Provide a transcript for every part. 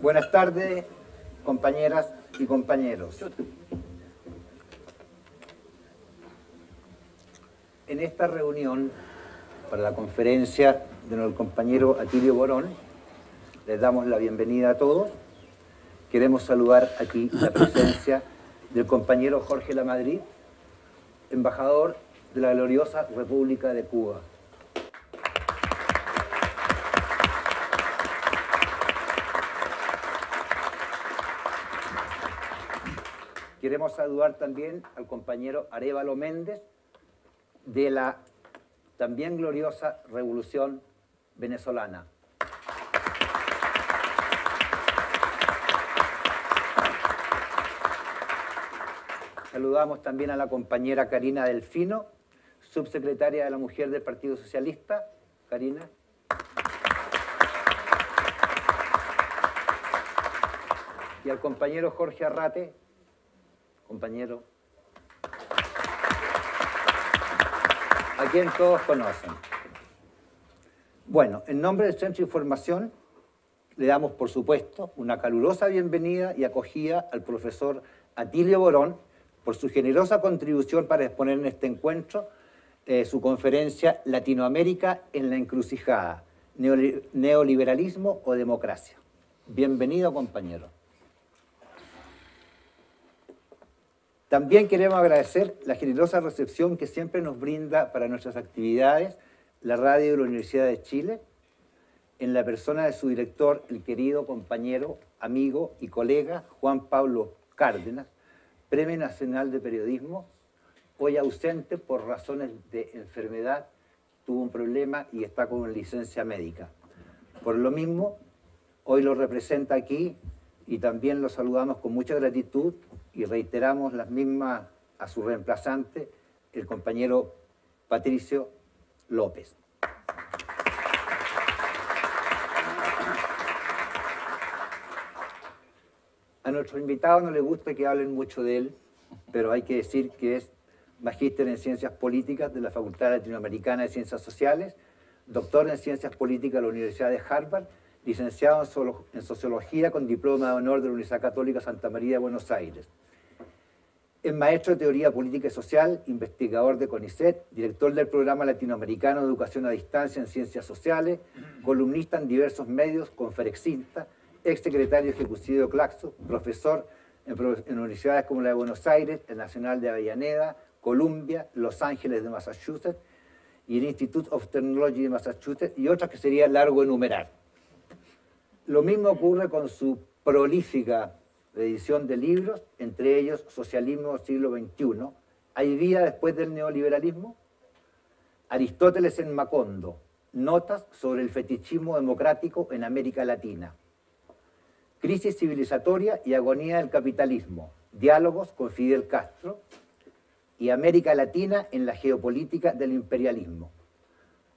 Buenas tardes, compañeras y compañeros. En esta reunión, para la conferencia de nuestro compañero Atilio Borón, les damos la bienvenida a todos. Queremos saludar aquí la presencia del compañero Jorge Lamadrid, embajador de la gloriosa República de Cuba. Queremos saludar también al compañero Arévalo Méndez de la también gloriosa Revolución Venezolana. Saludamos también a la compañera Karina Delfino, subsecretaria de la Mujer del Partido Socialista. Karina. Y al compañero Jorge Arrate, compañero, a quien todos conocen. Bueno, en nombre del Centro de Información, le damos, por supuesto, una calurosa bienvenida y acogida al profesor Atilio Borón por su generosa contribución para exponer en este encuentro su conferencia Latinoamérica en la encrucijada, neoliberalismo o democracia. Bienvenido, compañero. También queremos agradecer la generosa recepción que siempre nos brinda para nuestras actividades la radio de la Universidad de Chile, en la persona de su director, el querido compañero, amigo y colega Juan Pablo Cárdenas, Premio Nacional de Periodismo, hoy ausente por razones de enfermedad, tuvo un problema y está con una licencia médica. Por lo mismo, hoy lo representa aquí y también lo saludamos con mucha gratitud y reiteramos las mismas a su reemplazante, el compañero Patricio López. A nuestro invitado no le gusta que hablen mucho de él, pero hay que decir que es magíster en Ciencias Políticas de la Facultad Latinoamericana de Ciencias Sociales, doctor en Ciencias Políticas de la Universidad de Harvard, licenciado en Sociología con diploma de honor de la Universidad Católica Santa María de Buenos Aires. Es maestro de Teoría Política y Social, investigador de CONICET, director del Programa Latinoamericano de Educación a Distancia en Ciencias Sociales, columnista en diversos medios, conferencista, exsecretario ejecutivo de Claxo, profesor en universidades como la de Buenos Aires, el Nacional de Avellaneda, Columbia, Los Ángeles de Massachusetts y el Institute of Technology de Massachusetts y otras que sería largo enumerar. Lo mismo ocurre con su prolífica edición de libros, entre ellos Socialismo del siglo XXI, ¿Hay vida después del neoliberalismo? Aristóteles en Macondo, Notas sobre el fetichismo democrático en América Latina. Crisis civilizatoria y agonía del capitalismo, diálogos con Fidel Castro y América Latina en la geopolítica del imperialismo.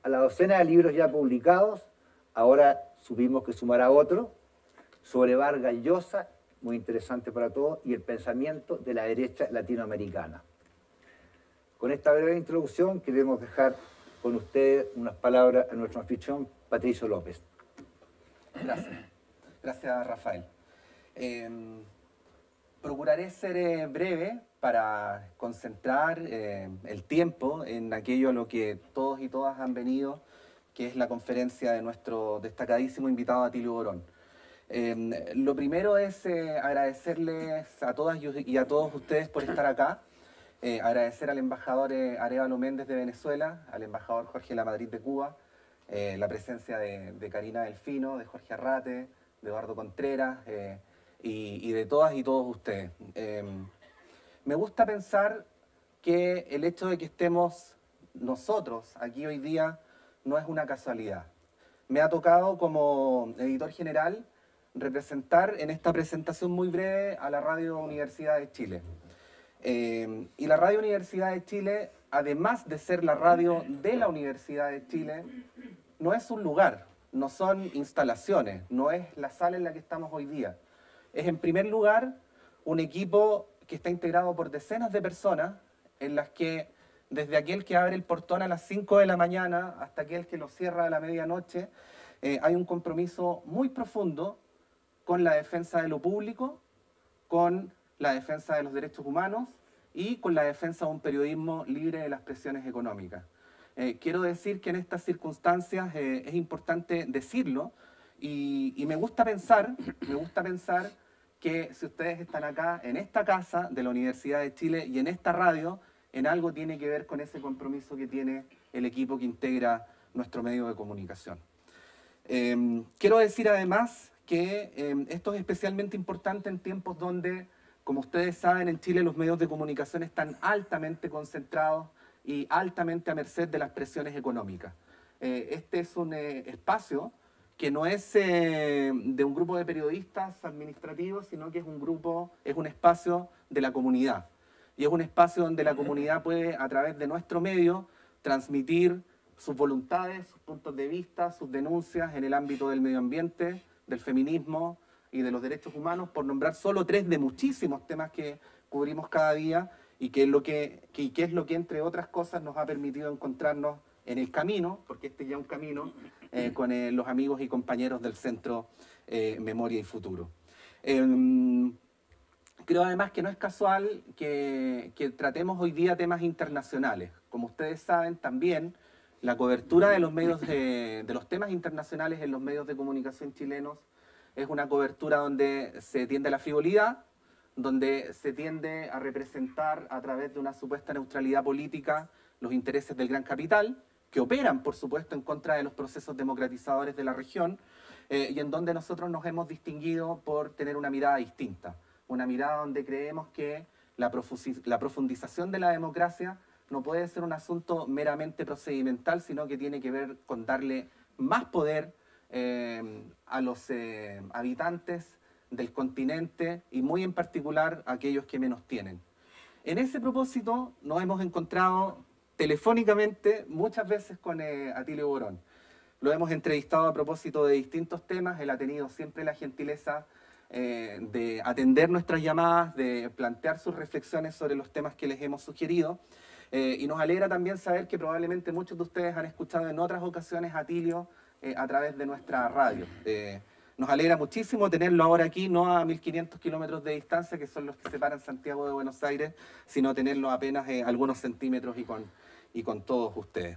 A la docena de libros ya publicados, ahora supimos que sumará otro, sobre Vargas Llosa, muy interesante para todos, y el pensamiento de la derecha latinoamericana. Con esta breve introducción queremos dejar con ustedes unas palabras a nuestro anfitrión, Patricio López. Gracias. Gracias, Rafael. Procuraré ser breve para concentrar el tiempo en aquello a lo que todos y todas han venido, que es la conferencia de nuestro destacadísimo invitado Atilio Borón. Lo primero es agradecerles a todas y a todos ustedes por estar acá, agradecer al embajador Arévalo Méndez de Venezuela, al embajador Jorge Lamadrid de Cuba, la presencia de Karina Delfino, de Jorge Arrate, de Eduardo Contreras y de todas y todos ustedes. Me gusta pensar que el hecho de que estemos nosotros aquí hoy día no es una casualidad. Me ha tocado como editor general representar en esta presentación muy breve a la Radio Universidad de Chile. Y la Radio Universidad de Chile, además de ser la radio de la Universidad de Chile, no es un lugar, no son instalaciones, no es la sala en la que estamos hoy día. Es en primer lugar un equipo que está integrado por decenas de personas en las que desde aquel que abre el portón a las 5 de la mañana hasta aquel que lo cierra a la medianoche, hay un compromiso muy profundo con la defensa de lo público, con la defensa de los derechos humanos y con la defensa de un periodismo libre de las presiones económicas. Quiero decir que en estas circunstancias es importante decirlo y me gusta pensar que si ustedes están acá en esta casa de la Universidad de Chile y en esta radio, en algo tiene que ver con ese compromiso que tiene el equipo que integra nuestro medio de comunicación. Quiero decir además que esto es especialmente importante en tiempos donde, como ustedes saben, en Chile los medios de comunicación están altamente concentrados y altamente a merced de las presiones económicas. Este es un espacio que no es de un grupo de periodistas administrativos, sino que es un espacio de la comunidad. Y es un espacio donde la comunidad puede, a través de nuestro medio, transmitir sus voluntades, sus puntos de vista, sus denuncias en el ámbito del medio ambiente, del feminismo y de los derechos humanos, por nombrar solo 3 de muchísimos temas que cubrimos cada día y que es lo que entre otras cosas, nos ha permitido encontrarnos en el camino, porque este ya es un camino, con los amigos y compañeros del Centro Memoria y Futuro. Creo además que no es casual que tratemos hoy día temas internacionales. Como ustedes saben, también la cobertura de los medios de los temas internacionales en los medios de comunicación chilenos es una cobertura donde se tiende a la frivolidad, donde se tiende a representar a través de una supuesta neutralidad política los intereses del gran capital, que operan, por supuesto, en contra de los procesos democratizadores de la región, y en donde nosotros nos hemos distinguido por tener una mirada distinta, una mirada donde creemos que la profundización de la democracia no puede ser un asunto meramente procedimental, sino que tiene que ver con darle más poder a los habitantes del continente y muy en particular a aquellos que menos tienen. En ese propósito nos hemos encontrado telefónicamente muchas veces con Atilio Borón. Lo hemos entrevistado a propósito de distintos temas, él ha tenido siempre la gentileza de atender nuestras llamadas, de plantear sus reflexiones sobre los temas que les hemos sugerido. Y nos alegra también saber que probablemente muchos de ustedes han escuchado en otras ocasiones a Atilio a través de nuestra radio. Nos alegra muchísimo tenerlo ahora aquí, no a 1500 kilómetros de distancia, que son los que separan Santiago de Buenos Aires, sino tenerlo apenas algunos centímetros y con todos ustedes.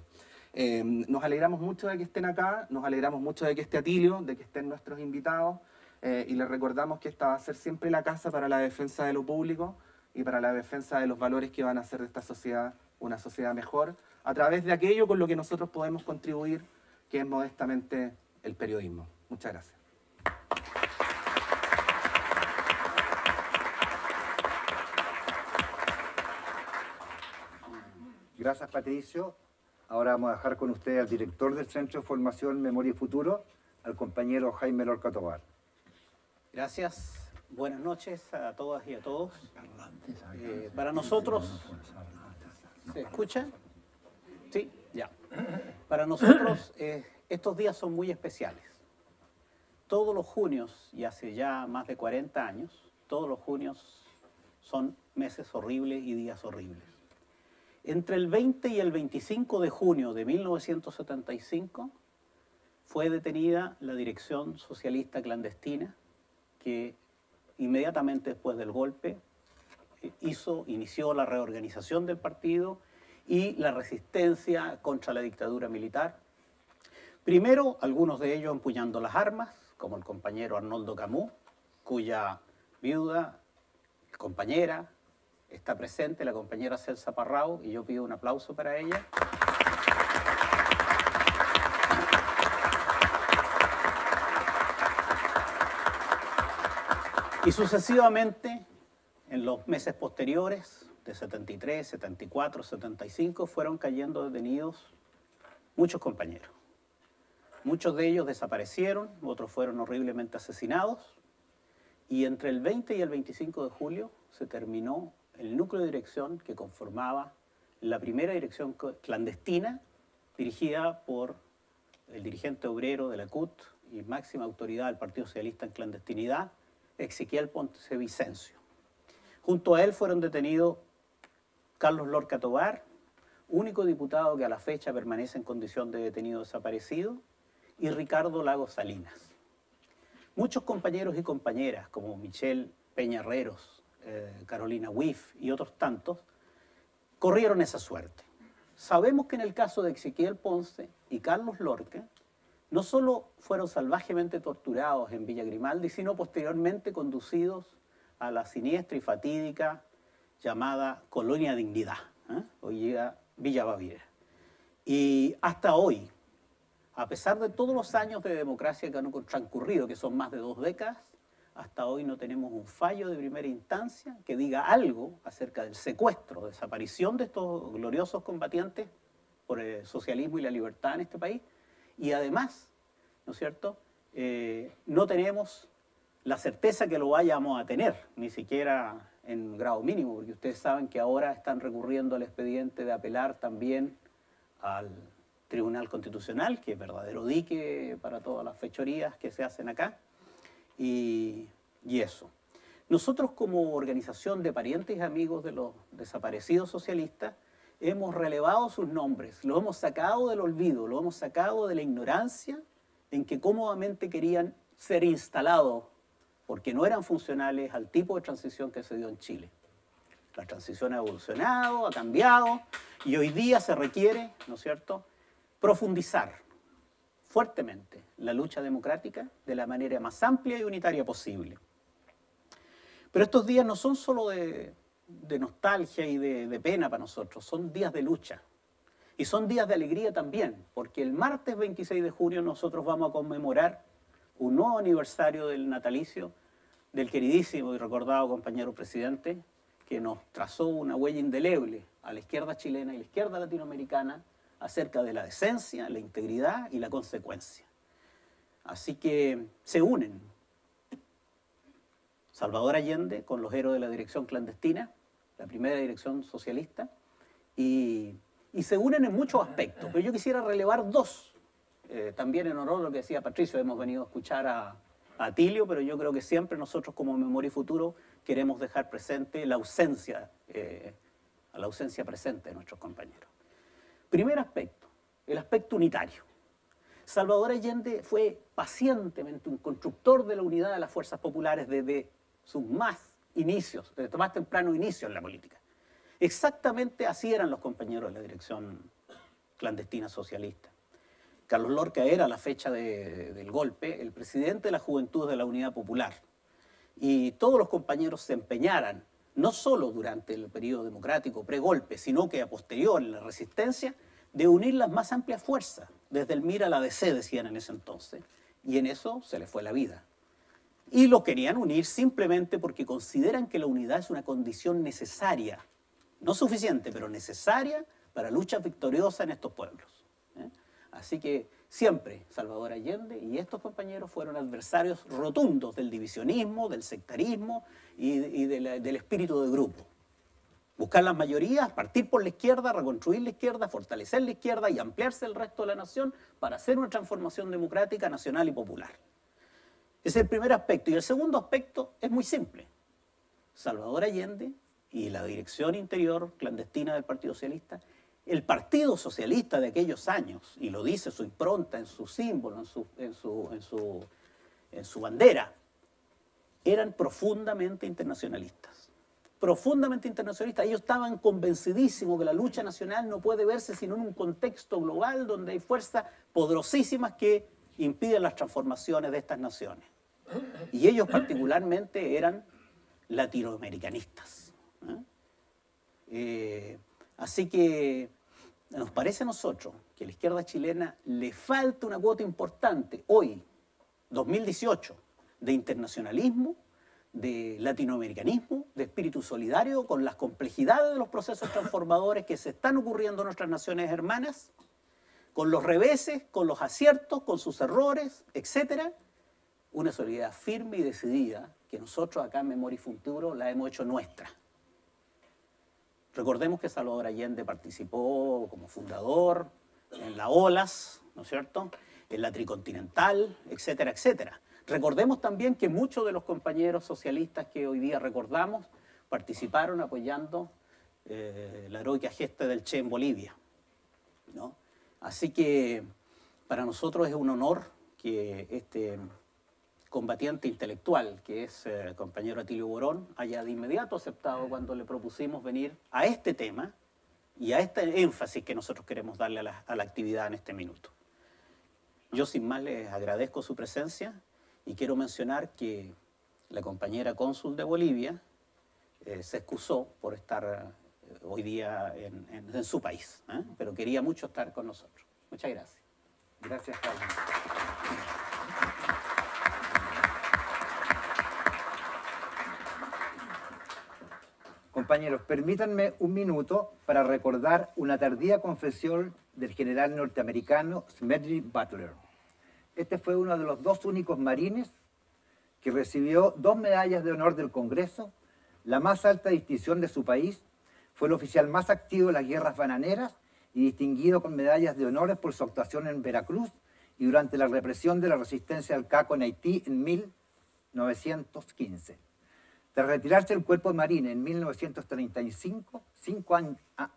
Nos alegramos mucho de que estén acá, nos alegramos mucho de que esté Atilio, de que estén nuestros invitados, y les recordamos que esta va a ser siempre la casa para la defensa de lo público y para la defensa de los valores que van a hacer de esta sociedad una sociedad mejor, a través de aquello con lo que nosotros podemos contribuir, que es modestamente el periodismo. Muchas gracias. Gracias, Patricio. Ahora vamos a dejar con usted al director del Centro de Formación Memoria y Futuro, al compañero Jaime Lorca Tovar. Gracias. Buenas noches a todas y a todos. Para nosotros... ¿Se escucha? Sí, ya. Para nosotros estos días son muy especiales. Todos los junios, y hace ya más de 40 años, todos los junios son meses horribles y días horribles. Entre el 20 y el 25 de junio de 1975 fue detenida la dirección socialista clandestina que inmediatamente después del golpe inició la reorganización del partido y la resistencia contra la dictadura militar. Primero, algunos de ellos empuñando las armas, como el compañero Arnoldo Camus, cuya viuda, compañera, está presente, la compañera Celsa Parrao, y yo pido un aplauso para ella. Y sucesivamente, en los meses posteriores, de 73, 74, 75, fueron cayendo detenidos muchos compañeros. Muchos de ellos desaparecieron, otros fueron horriblemente asesinados, y entre el 20 y el 25 de julio se terminó el núcleo de dirección que conformaba la primera dirección clandestina dirigida por el dirigente obrero de la CUT y máxima autoridad del Partido Socialista en clandestinidad, Ezequiel Ponce Vicencio. Junto a él fueron detenidos Carlos Lorca Tovar, único diputado que a la fecha permanece en condición de detenido desaparecido, y Ricardo Lagos Salinas. Muchos compañeros y compañeras, como Michelle Peña-Herreros, Carolina Wiff y otros tantos, corrieron esa suerte. Sabemos que en el caso de Ezequiel Ponce y Carlos Lorca, no solo fueron salvajemente torturados en Villa Grimaldi, sino posteriormente conducidos a la siniestra y fatídica llamada Colonia Dignidad, hoy día Villa Baviera. Y hasta hoy, a pesar de todos los años de democracia que han transcurrido, que son más de 2 décadas, hasta hoy no tenemos un fallo de primera instancia que diga algo acerca del secuestro, desaparición de estos gloriosos combatientes por el socialismo y la libertad en este país. Y además, ¿no es cierto?, no tenemos la certeza que lo vayamos a tener, ni siquiera en grado mínimo, porque ustedes saben que ahora están recurriendo al expediente de apelar también al Tribunal Constitucional, que es verdadero dique para todas las fechorías que se hacen acá. Y eso. Nosotros como organización de parientes y amigos de los desaparecidos socialistas hemos relevado sus nombres, los hemos sacado del olvido, los hemos sacado de la ignorancia en que cómodamente querían ser instalados porque no eran funcionales al tipo de transición que se dio en Chile. La transición ha evolucionado, ha cambiado y hoy día se requiere, ¿no es cierto?, profundizar fuertemente la lucha democrática de la manera más amplia y unitaria posible. Pero estos días no son solo de nostalgia y de pena para nosotros, son días de lucha. Y son días de alegría también, porque el martes 26 de junio nosotros vamos a conmemorar un nuevo aniversario del natalicio del queridísimo y recordado compañero presidente que nos trazó una huella indeleble a la izquierda chilena y la izquierda latinoamericana acerca de la decencia, la integridad y la consecuencia. Así que se unen Salvador Allende con los héroes de la dirección clandestina, la primera dirección socialista, y se unen en muchos aspectos. Pero yo quisiera relevar 2, también en honor a lo que decía Patricio. Hemos venido a escuchar a Atilio, pero yo creo que siempre nosotros como Memoria y Futuro queremos dejar presente la ausencia, a la ausencia presente de nuestros compañeros. Primer aspecto, el aspecto unitario. Salvador Allende fue pacientemente un constructor de la unidad de las fuerzas populares desde sus más inicios, desde más temprano inicio en la política. Exactamente así eran los compañeros de la dirección clandestina socialista. Carlos Lorca era a la fecha del golpe el presidente de la Juventud de la Unidad Popular. Y todos los compañeros se empeñaran, no solo durante el periodo democrático pre-golpe, sino que a posterior en la resistencia, de unir las más amplias fuerzas, desde el MIR a la DC, decían en ese entonces, y en eso se les fue la vida. Y lo querían unir simplemente porque consideran que la unidad es una condición necesaria, no suficiente, pero necesaria para luchas victoriosas en estos pueblos. Así que siempre Salvador Allende y estos compañeros fueron adversarios rotundos del divisionismo, del sectarismo y del espíritu de grupo. Buscar las mayorías, partir por la izquierda, reconstruir la izquierda, fortalecer la izquierda y ampliarse el resto de la nación para hacer una transformación democrática, nacional y popular. Ese es el primer aspecto. Y el segundo aspecto es muy simple. Salvador Allende y la dirección interior clandestina del Partido Socialista, el Partido Socialista de aquellos años, y lo dice su impronta, en su símbolo, en su bandera, eran profundamente internacionalistas. Profundamente internacionalistas. Ellos estaban convencidísimos que la lucha nacional no puede verse sino en un contexto global donde hay fuerzas poderosísimas que impiden las transformaciones de estas naciones. Y ellos particularmente eran latinoamericanistas. Así que nos parece a nosotros que a la izquierda chilena le falta una cuota importante hoy, 2018, de internacionalismo, de latinoamericanismo, de espíritu solidario con las complejidades de los procesos transformadores que se están ocurriendo en nuestras naciones hermanas, con los reveses, con los aciertos, con sus errores, etc. Una solidaridad firme y decidida que nosotros acá en Memoria y Futuro la hemos hecho nuestra. Recordemos que Salvador Allende participó como fundador en la OLAS, ¿no es cierto?, en la Tricontinental, etcétera, etcétera. Recordemos también que muchos de los compañeros socialistas que hoy día recordamos participaron apoyando la heroica gesta del Che en Bolivia, ¿no? Así que para nosotros es un honor que este excombatiente intelectual, que es el compañero Atilio Borón, haya de inmediato aceptado cuando le propusimos venir a este tema y a este énfasis que nosotros queremos darle a la actividad en este minuto. Yo sin más les agradezco su presencia y quiero mencionar que la compañera cónsul de Bolivia se excusó por estar hoy día en su país, pero quería mucho estar con nosotros. Muchas gracias. Gracias, Carlos. Compañeros, permítanme un minuto para recordar una tardía confesión del general norteamericano Smedley Butler. Este fue uno de los dos únicos marines que recibió 2 medallas de honor del Congreso, la más alta distinción de su país. Fue el oficial más activo en las guerras bananeras y distinguido con medallas de honores por su actuación en Veracruz y durante la represión de la resistencia al Caco en Haití en 1915. Tras retirarse del cuerpo marine en 1935, 5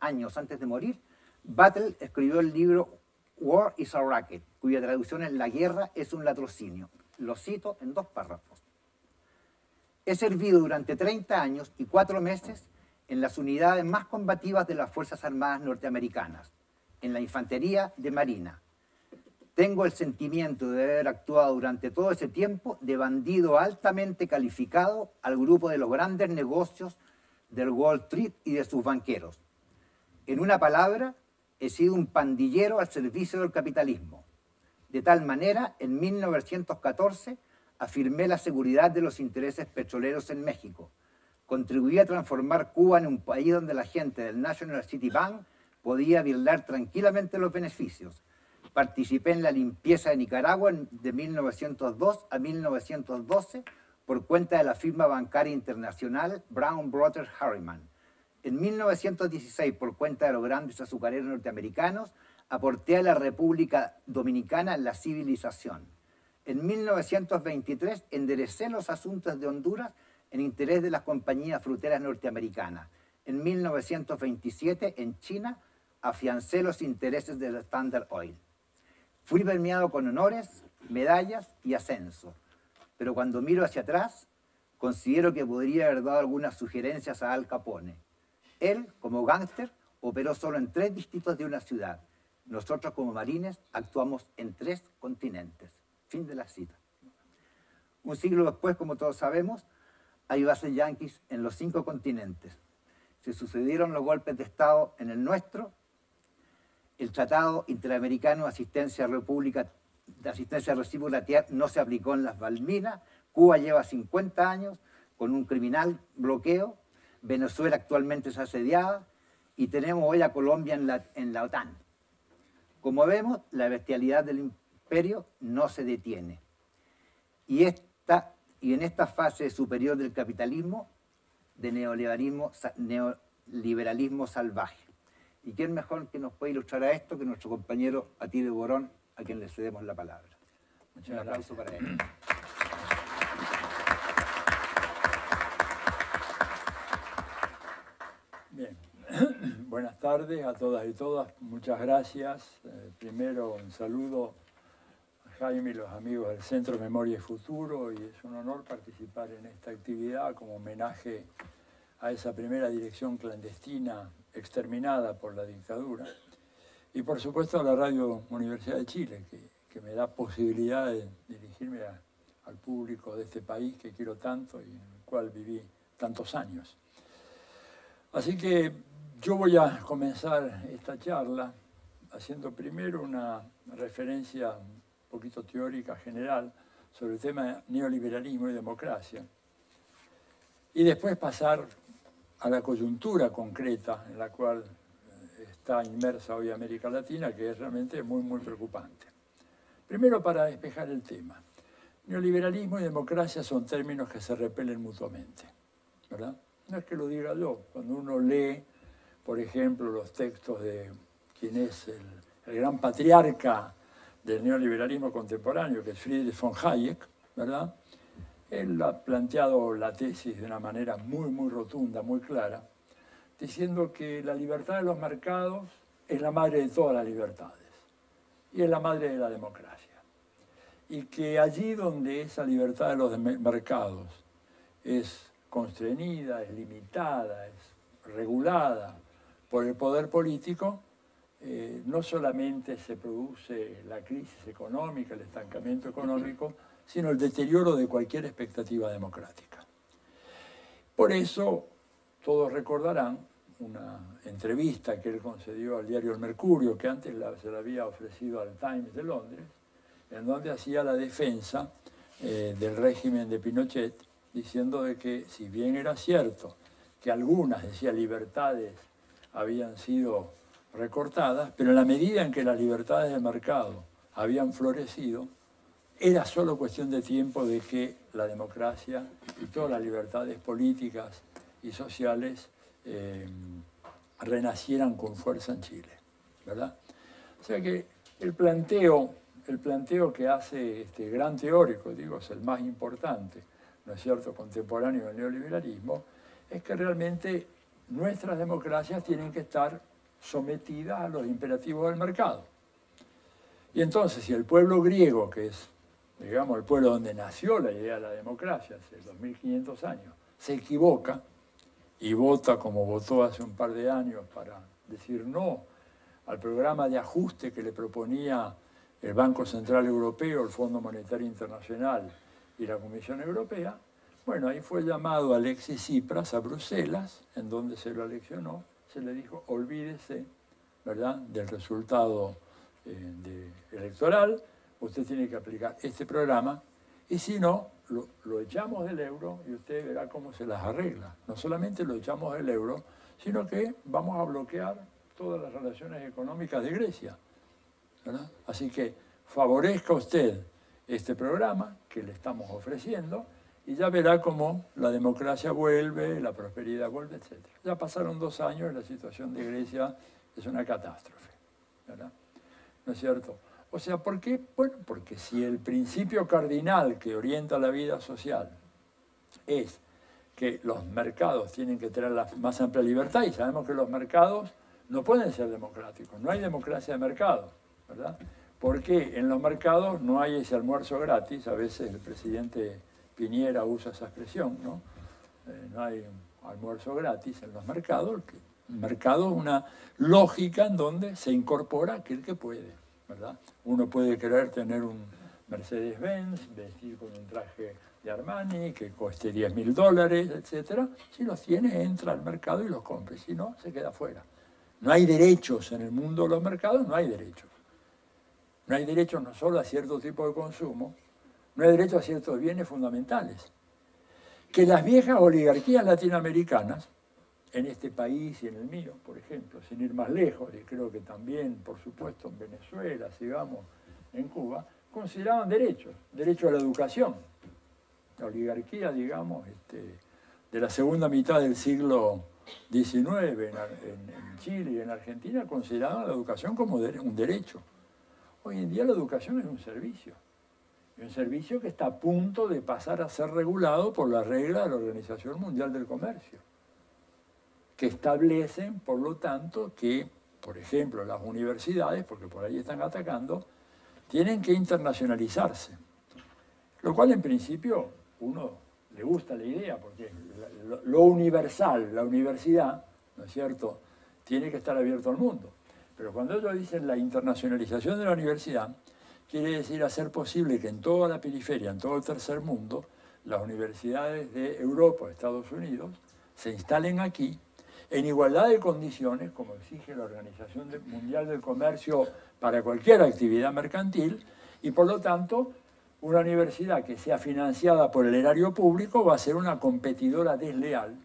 años antes de morir, Butler escribió el libro War is a Racket, cuya traducción es La guerra es un latrocinio. Lo cito en 2 párrafos. He servido durante 30 años y 4 meses en las unidades más combativas de las Fuerzas Armadas norteamericanas, en la Infantería de Marina. Tengo el sentimiento de haber actuado durante todo ese tiempo de bandido altamente calificado al grupo de los grandes negocios del Wall Street y de sus banqueros. En una palabra, he sido un pandillero al servicio del capitalismo. De tal manera, en 1914, afirmé la seguridad de los intereses petroleros en México. Contribuí a transformar Cuba en un país donde la gente del National City Bank podía vigilar tranquilamente los beneficios. Participé en la limpieza de Nicaragua de 1902 a 1912 por cuenta de la firma bancaria internacional Brown Brothers Harriman. En 1916, por cuenta de los grandes azucareros norteamericanos, aporté a la República Dominicana la civilización. En 1923, enderecé los asuntos de Honduras en interés de las compañías fruteras norteamericanas. En 1927, en China, afiancé los intereses del Standard Oil. Fui premiado con honores, medallas y ascenso, pero cuando miro hacia atrás, considero que podría haber dado algunas sugerencias a Al Capone. Él, como gángster, operó solo en 3 distritos de una ciudad. Nosotros, como marines, actuamos en 3 continentes. Fin de la cita. Un siglo después, como todos sabemos, hay bases yanquis en los 5 continentes. Se sucedieron los golpes de Estado en el nuestro. El Tratado Interamericano de Asistencia Recíproca no se aplicó en las Malvinas. Cuba lleva 50 años con un criminal bloqueo. Venezuela actualmente es asediada y tenemos hoy a Colombia en la OTAN. Como vemos, la bestialidad del imperio no se detiene. Y en esta fase superior del capitalismo, de neoliberalismo salvaje. ¿Y quién mejor que nos puede ilustrar a esto que nuestro compañero Atilio Borón, a quien le cedemos la palabra? Un aplauso para él. Bien, buenas tardes a todas y todas, muchas gracias. Primero un saludo a Jaime y los amigos del Centro Memoria y Futuro, y es un honor participar en esta actividad como homenaje a esa primera dirección clandestina exterminada por la dictadura. Y por supuesto a la Radio Universidad de Chile, que me da posibilidad de dirigirme al público de este país que quiero tanto y en el cual viví tantos años. Así que yo voy a comenzar esta charla haciendo primero una referencia un poquito teórica general sobre el tema neoliberalismo y democracia, y después pasar a la coyuntura concreta en la cual está inmersa hoy América Latina, que es realmente muy, muy preocupante. Primero, para despejar el tema. Neoliberalismo y democracia son términos que se repelen mutuamente, ¿verdad? No es que lo diga yo. Cuando uno lee, por ejemplo, los textos de quien es el gran patriarca del neoliberalismo contemporáneo, que es Friedrich von Hayek, ¿verdad? Él ha planteado la tesis de una manera muy, muy rotunda, muy clara, diciendo que la libertad de los mercados es la madre de todas las libertades y es la madre de la democracia. y que allí donde esa libertad de los mercados es constreñida, es limitada, es regulada por el poder político, no solamente se produce la crisis económica, el estancamiento económico, sino el deterioro de cualquier expectativa democrática. Por eso, todos recordarán una entrevista que él concedió al diario El Mercurio, que antes se la había ofrecido al Times de Londres, en donde hacía la defensa del régimen de Pinochet, diciendo de que si bien era cierto que algunas, decía, libertades habían sido recortadas, pero en la medida en que las libertades de mercado habían florecido, era solo cuestión de tiempo de que la democracia y todas las libertades políticas y sociales renacieran con fuerza en Chile, ¿verdad? O sea que el planteo que hace este gran teórico, digo, es el más importante, ¿no es cierto?, contemporáneo del neoliberalismo, es que realmente nuestras democracias tienen que estar sometidas a los imperativos del mercado. Y entonces, si el pueblo griego, que es, digamos, el pueblo donde nació la idea de la democracia hace 2500 años, se equivoca y vota como votó hace un par de años para decir no al programa de ajuste que le proponía el Banco Central Europeo, el Fondo Monetario Internacional y la Comisión Europea, bueno, ahí fue llamado Alexis Tsipras a Bruselas, en donde se lo aleccionó, se le dijo, olvídese, ¿verdad?, del resultado electoral, usted tiene que aplicar este programa, y si no, lo echamos del euro y usted verá cómo se las arregla. No solamente lo echamos del euro, sino que vamos a bloquear todas las relaciones económicas de Grecia, ¿verdad? Así que favorezca usted este programa que le estamos ofreciendo y ya verá cómo la democracia vuelve, la prosperidad vuelve, etc. Ya pasaron 2 años y la situación de Grecia es una catástrofe, ¿verdad? ¿No es cierto? O sea, ¿por qué? Bueno, porque si el principio cardinal que orienta la vida social es que los mercados tienen que tener la más amplia libertad, y sabemos que los mercados no pueden ser democráticos, no hay democracia de mercado, ¿verdad? Porque en los mercados no hay ese almuerzo gratis, a veces el presidente Piñera usa esa expresión, ¿no? No hay almuerzo gratis en los mercados. El mercado es una lógica en donde se incorpora aquel que puede, ¿verdad? Uno puede querer tener un Mercedes-Benz, vestir con un traje de Armani que cueste $10.000, etc. Si los tiene, entra al mercado y los compra, si no, se queda fuera. No hay derechos en el mundo de los mercados, no hay derechos. No hay derechos no solo a cierto tipo de consumo, no hay derecho a ciertos bienes fundamentales. Que las viejas oligarquías latinoamericanas, en este país y en el mío, por ejemplo, sin ir más lejos, y creo que también, por supuesto, en Venezuela, sigamos en Cuba, consideraban derechos, derecho a la educación. La oligarquía, digamos, de la segunda mitad del siglo XIX en Chile y en Argentina, consideraban la educación como un derecho. Hoy en día la educación es un servicio. Y un servicio que está a punto de pasar a ser regulado por la regla de la Organización Mundial del Comercio, que establecen, por lo tanto, que, por ejemplo, las universidades, porque por ahí están atacando, tienen que internacionalizarse. Lo cual, en principio, uno le gusta la idea, porque lo universal, la universidad, ¿no es cierto?, tiene que estar abierto al mundo. Pero cuando ellos dicen la internacionalización de la universidad, quiere decir hacer posible que en toda la periferia, en todo el tercer mundo, las universidades de Europa, Estados Unidos, se instalen aquí en igualdad de condiciones, como exige la Organización Mundial del Comercio para cualquier actividad mercantil, y por lo tanto, una universidad que sea financiada por el erario público va a ser una competidora desleal,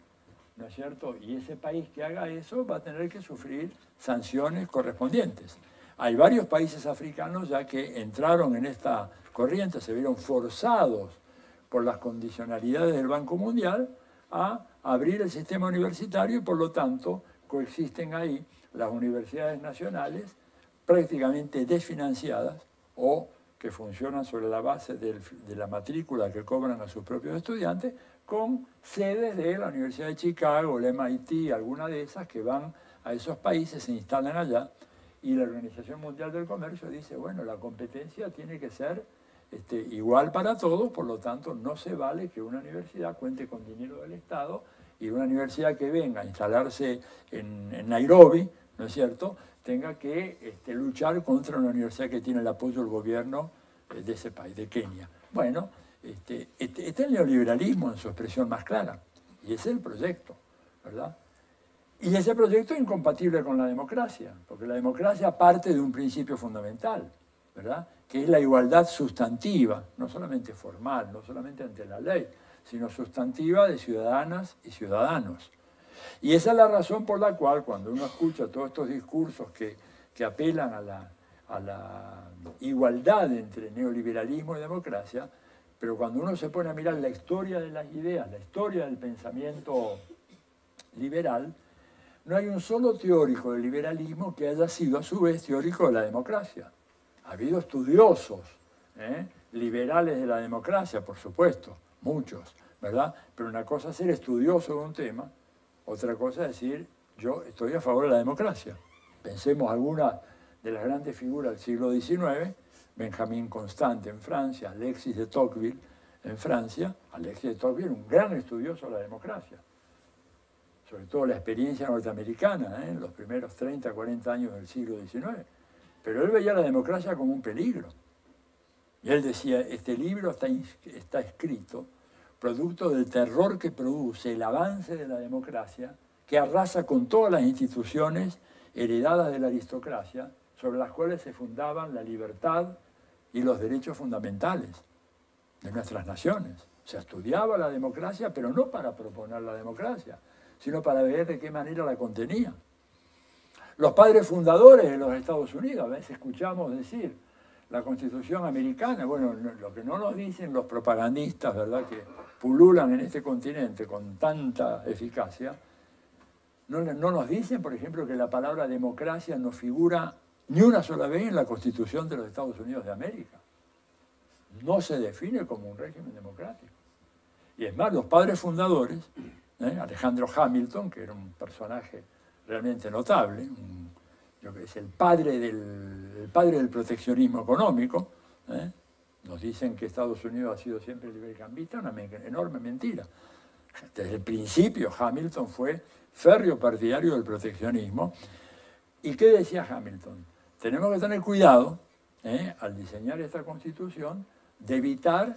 ¿no es cierto? Y ese país que haga eso va a tener que sufrir sanciones correspondientes. Hay varios países africanos ya que entraron en esta corriente, se vieron forzados por las condicionalidades del Banco Mundial a abrir el sistema universitario y por lo tanto coexisten ahí las universidades nacionales prácticamente desfinanciadas o que funcionan sobre la base de la matrícula que cobran a sus propios estudiantes, con sedes de la Universidad de Chicago, el MIT, alguna de esas que van a esos países, se instalan allá, y la Organización Mundial del Comercio dice, bueno, la competencia tiene que ser igual para todos, por lo tanto no se vale que una universidad cuente con dinero del Estado y una universidad que venga a instalarse en Nairobi, ¿no es cierto?, tenga que luchar contra una universidad que tiene el apoyo del gobierno de ese país, de Kenia. Bueno, este es el neoliberalismo en su expresión más clara, y ese es el proyecto, ¿verdad? Y ese proyecto es incompatible con la democracia, porque la democracia parte de un principio fundamental, ¿verdad?, que es la igualdad sustantiva, no solamente formal, no solamente ante la ley, sino sustantiva de ciudadanas y ciudadanos. Y esa es la razón por la cual cuando uno escucha todos estos discursos que apelan a la igualdad entre neoliberalismo y democracia, pero cuando uno se pone a mirar la historia de las ideas, la historia del pensamiento liberal, no hay un solo teórico del liberalismo que haya sido a su vez teórico de la democracia. Ha habido estudiosos liberales de la democracia, por supuesto, muchos, ¿verdad? Pero una cosa es ser estudioso de un tema, otra cosa es decir, yo estoy a favor de la democracia. Pensemos algunas de las grandes figuras del siglo XIX, Benjamin Constant en Francia, Alexis de Tocqueville en Francia. Alexis de Tocqueville, un gran estudioso de la democracia, sobre todo la experiencia norteamericana en los primeros 30, 40 años del siglo XIX. Pero él veía la democracia como un peligro. Y él decía, este libro está escrito producto del terror que produce el avance de la democracia, que arrasa con todas las instituciones heredadas de la aristocracia, sobre las cuales se fundaban la libertad y los derechos fundamentales de nuestras naciones. Se estudiaba la democracia, pero no para proponer la democracia, sino para ver de qué manera la contenía. Los padres fundadores de los Estados Unidos, a veces escuchamos decir, la Constitución americana, bueno, lo que no nos dicen los propagandistas, ¿verdad?, que pululan en este continente con tanta eficacia, no nos dicen, por ejemplo, que la palabra democracia no figura ni una sola vez en la Constitución de los Estados Unidos de América. No se define como un régimen democrático. Y es más, los padres fundadores, Alejandro Hamilton, que era un personaje realmente notable, yo que es el padre del proteccionismo económico, nos dicen que Estados Unidos ha sido siempre libercambista, una enorme mentira. Desde el principio Hamilton fue férreo partidario del proteccionismo. ¿Y qué decía Hamilton? Tenemos que tener cuidado, al diseñar esta Constitución, de evitar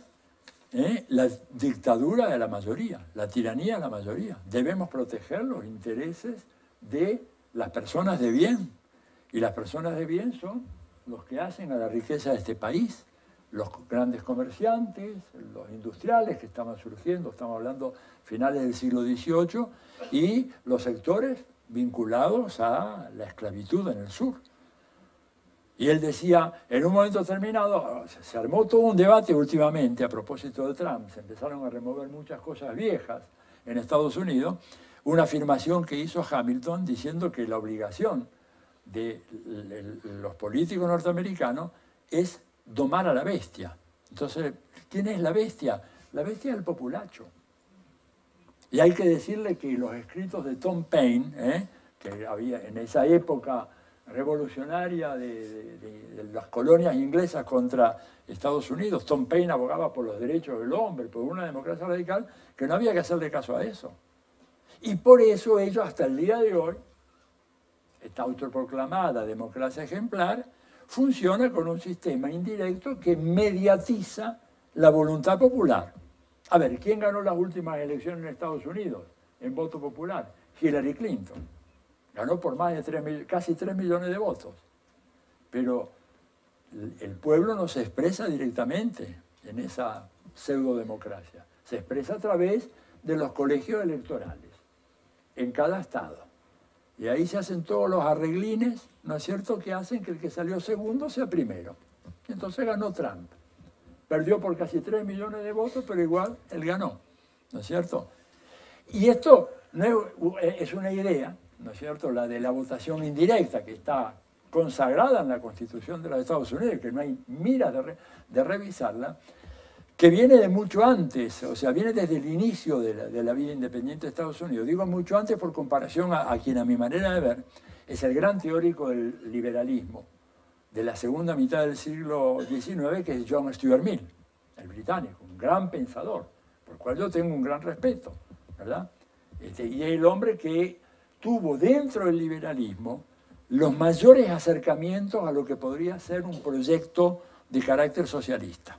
la dictadura de la mayoría, la tiranía de la mayoría. Debemos proteger los intereses de las personas de bien. Y las personas de bien son los que hacen a la riqueza de este país. Los grandes comerciantes, los industriales que estaban surgiendo, estamos hablando finales del siglo XVIII, y los sectores vinculados a la esclavitud en el sur. Y él decía, en un momento determinado, se armó todo un debate últimamente a propósito de Trump, se empezaron a remover muchas cosas viejas en Estados Unidos, una afirmación que hizo Hamilton diciendo que la obligación de los políticos norteamericanos es domar a la bestia. Entonces, ¿quién es la bestia? La bestia es el populacho. Y hay que decirle que los escritos de Tom Paine, que había en esa época revolucionaria de las colonias inglesas contra Estados Unidos, Tom Paine abogaba por los derechos del hombre, por una democracia radical, que no había que hacerle caso a eso. Y por eso ellos hasta el día de hoy, esta autoproclamada democracia ejemplar, funciona con un sistema indirecto que mediatiza la voluntad popular. A ver, ¿quién ganó las últimas elecciones en Estados Unidos en voto popular? Hillary Clinton. Ganó por más de casi 3 millones de votos. Pero el pueblo no se expresa directamente en esa pseudodemocracia. Se expresa a través de los colegios electorales en cada estado. Y ahí se hacen todos los arreglines, ¿no es cierto?, que hacen que el que salió segundo sea primero. Entonces ganó Trump. Perdió por casi 3 millones de votos, pero igual él ganó, ¿no es cierto? Y esto no es una idea, ¿no es cierto?, la de la votación indirecta, que está consagrada en la Constitución de los Estados Unidos, que no hay miras de revisarla, que viene de mucho antes, o sea, viene desde el inicio de la vida independiente de Estados Unidos. Digo mucho antes por comparación a quien, a mi manera de ver, es el gran teórico del liberalismo de la segunda mitad del siglo XIX, que es John Stuart Mill, el británico, un gran pensador, por el cual yo tengo un gran respeto, ¿verdad? Y es el hombre que tuvo dentro del liberalismo los mayores acercamientos a lo que podría ser un proyecto de carácter socialista.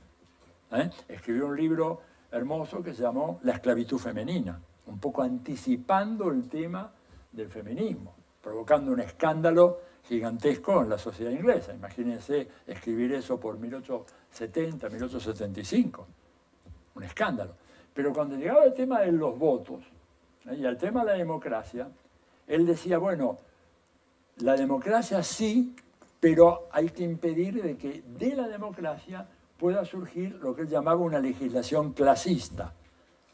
Escribió un libro hermoso que se llamó La esclavitud femenina, un poco anticipando el tema del feminismo, provocando un escándalo gigantesco en la sociedad inglesa. Imagínense escribir eso por 1870, 1875, un escándalo. Pero cuando llegaba el tema de los votos y al tema de la democracia, él decía, bueno, la democracia sí, pero hay que impedir de que de la democracia pueda surgir lo que él llamaba una legislación clasista.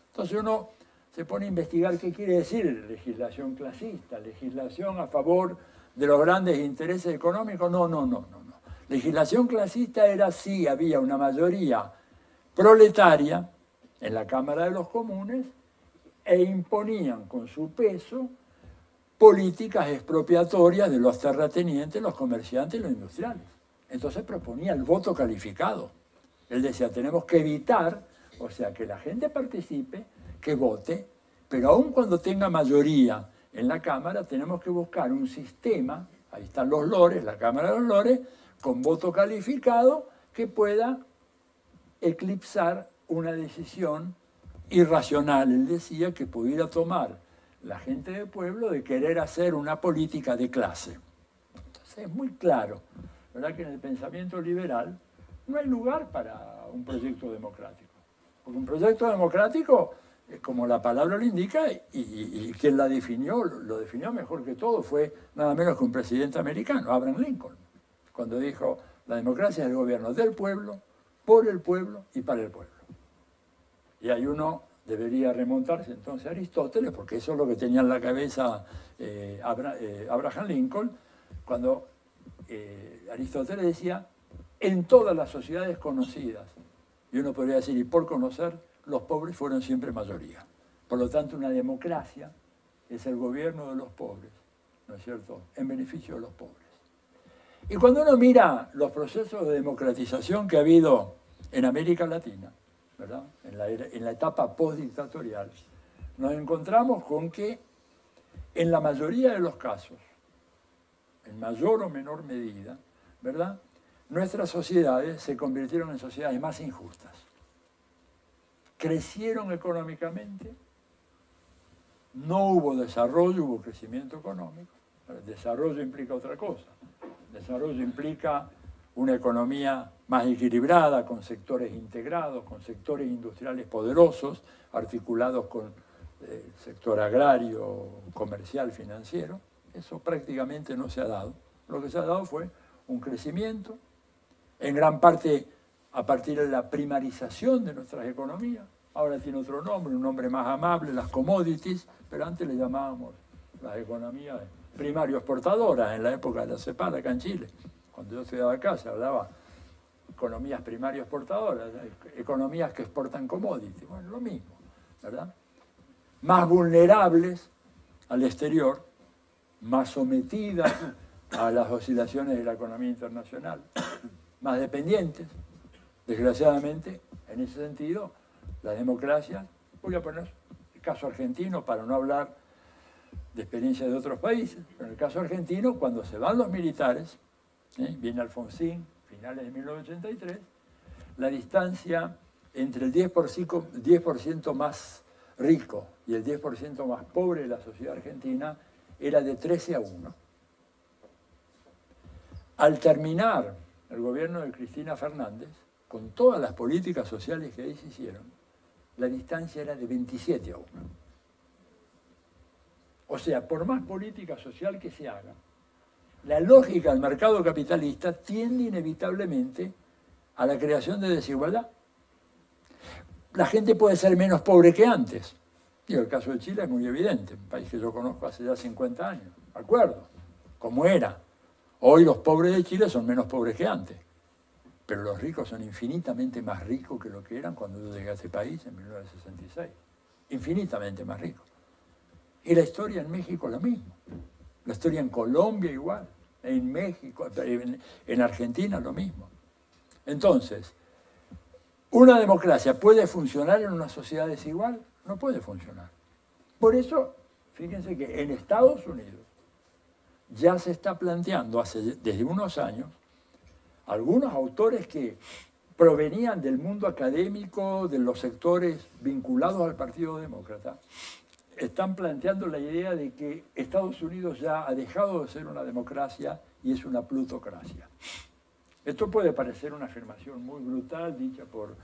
Entonces uno se pone a investigar qué quiere decir legislación clasista, legislación a favor de los grandes intereses económicos. No. Legislación clasista era si había una mayoría proletaria en la Cámara de los Comunes e imponían con su peso políticas expropiatorias de los terratenientes, los comerciantes y los industriales. Entonces proponía el voto calificado. Él decía, tenemos que evitar, o sea, que la gente participe, que vote, pero aun cuando tenga mayoría en la Cámara, tenemos que buscar un sistema, ahí están los lores, la Cámara de los Lores, con voto calificado, que pueda eclipsar una decisión irracional. Él decía que pudiera tomar la gente del pueblo de querer hacer una política de clase. Entonces es muy claro, ¿verdad?, que en el pensamiento liberal no hay lugar para un proyecto democrático. Porque un proyecto democrático, como la palabra lo indica, y quien la definió, lo definió mejor que todo, fue nada menos que un presidente americano, Abraham Lincoln, cuando dijo, la democracia es el gobierno del pueblo, por el pueblo y para el pueblo. Y ahí uno debería remontarse entonces a Aristóteles, porque eso es lo que tenía en la cabeza Abraham Lincoln, cuando Aristóteles decía, en todas las sociedades conocidas, y uno podría decir, y por conocer, los pobres fueron siempre mayoría. Por lo tanto, una democracia es el gobierno de los pobres, ¿no es cierto?, en beneficio de los pobres. Y cuando uno mira los procesos de democratización que ha habido en América Latina, ¿verdad?, en la etapa postdictatorial, nos encontramos con que en la mayoría de los casos, en mayor o menor medida, ¿verdad?, nuestras sociedades se convirtieron en sociedades más injustas. Crecieron económicamente, no hubo desarrollo, hubo crecimiento económico. El desarrollo implica otra cosa. El desarrollo implica una economía más equilibrada, con sectores integrados, con sectores industriales poderosos, articulados con el sector agrario, comercial, financiero. Eso prácticamente no se ha dado. Lo que se ha dado fue un crecimiento, en gran parte a partir de la primarización de nuestras economías. Ahora tiene otro nombre, un nombre más amable, las commodities, pero antes le llamábamos las economías primario exportadoras, en la época de la CEPAL acá en Chile. Cuando yo estudiaba acá se hablaba de economías primario exportadoras, economías que exportan commodities, bueno, lo mismo, ¿verdad? Más vulnerables al exterior, más sometidas a las oscilaciones de la economía internacional, más dependientes. Desgraciadamente, en ese sentido, las democracias, voy a poner el caso argentino para no hablar de experiencias de otros países, pero en el caso argentino, cuando se van los militares, viene Alfonsín, finales de 1983, la distancia entre el 10% más rico y el 10% más pobre de la sociedad argentina era de 13-1. Al terminar el gobierno de Cristina Fernández, con todas las políticas sociales que ahí se hicieron, la distancia era de 27-1. O sea, por más política social que se haga, la lógica del mercado capitalista tiende inevitablemente a la creación de desigualdad. La gente puede ser menos pobre que antes. Y el caso de Chile es muy evidente, un país que yo conozco hace ya 50 años, ¿de acuerdo? Como era. Hoy los pobres de Chile son menos pobres que antes, pero los ricos son infinitamente más ricos que lo que eran cuando yo llegué a este país en 1966. Infinitamente más ricos. Y la historia en México lo mismo. La historia en Colombia igual. en México, en Argentina lo mismo. Entonces, ¿una democracia puede funcionar en una sociedad desigual? No puede funcionar. Por eso, fíjense que en Estados Unidos ya se está planteando desde unos años algunos autores que provenían del mundo académico, de los sectores vinculados al Partido Demócrata, están planteando la idea de que Estados Unidos ya ha dejado de ser una democracia y es una plutocracia. Esto puede parecer una afirmación muy brutal, dicha por,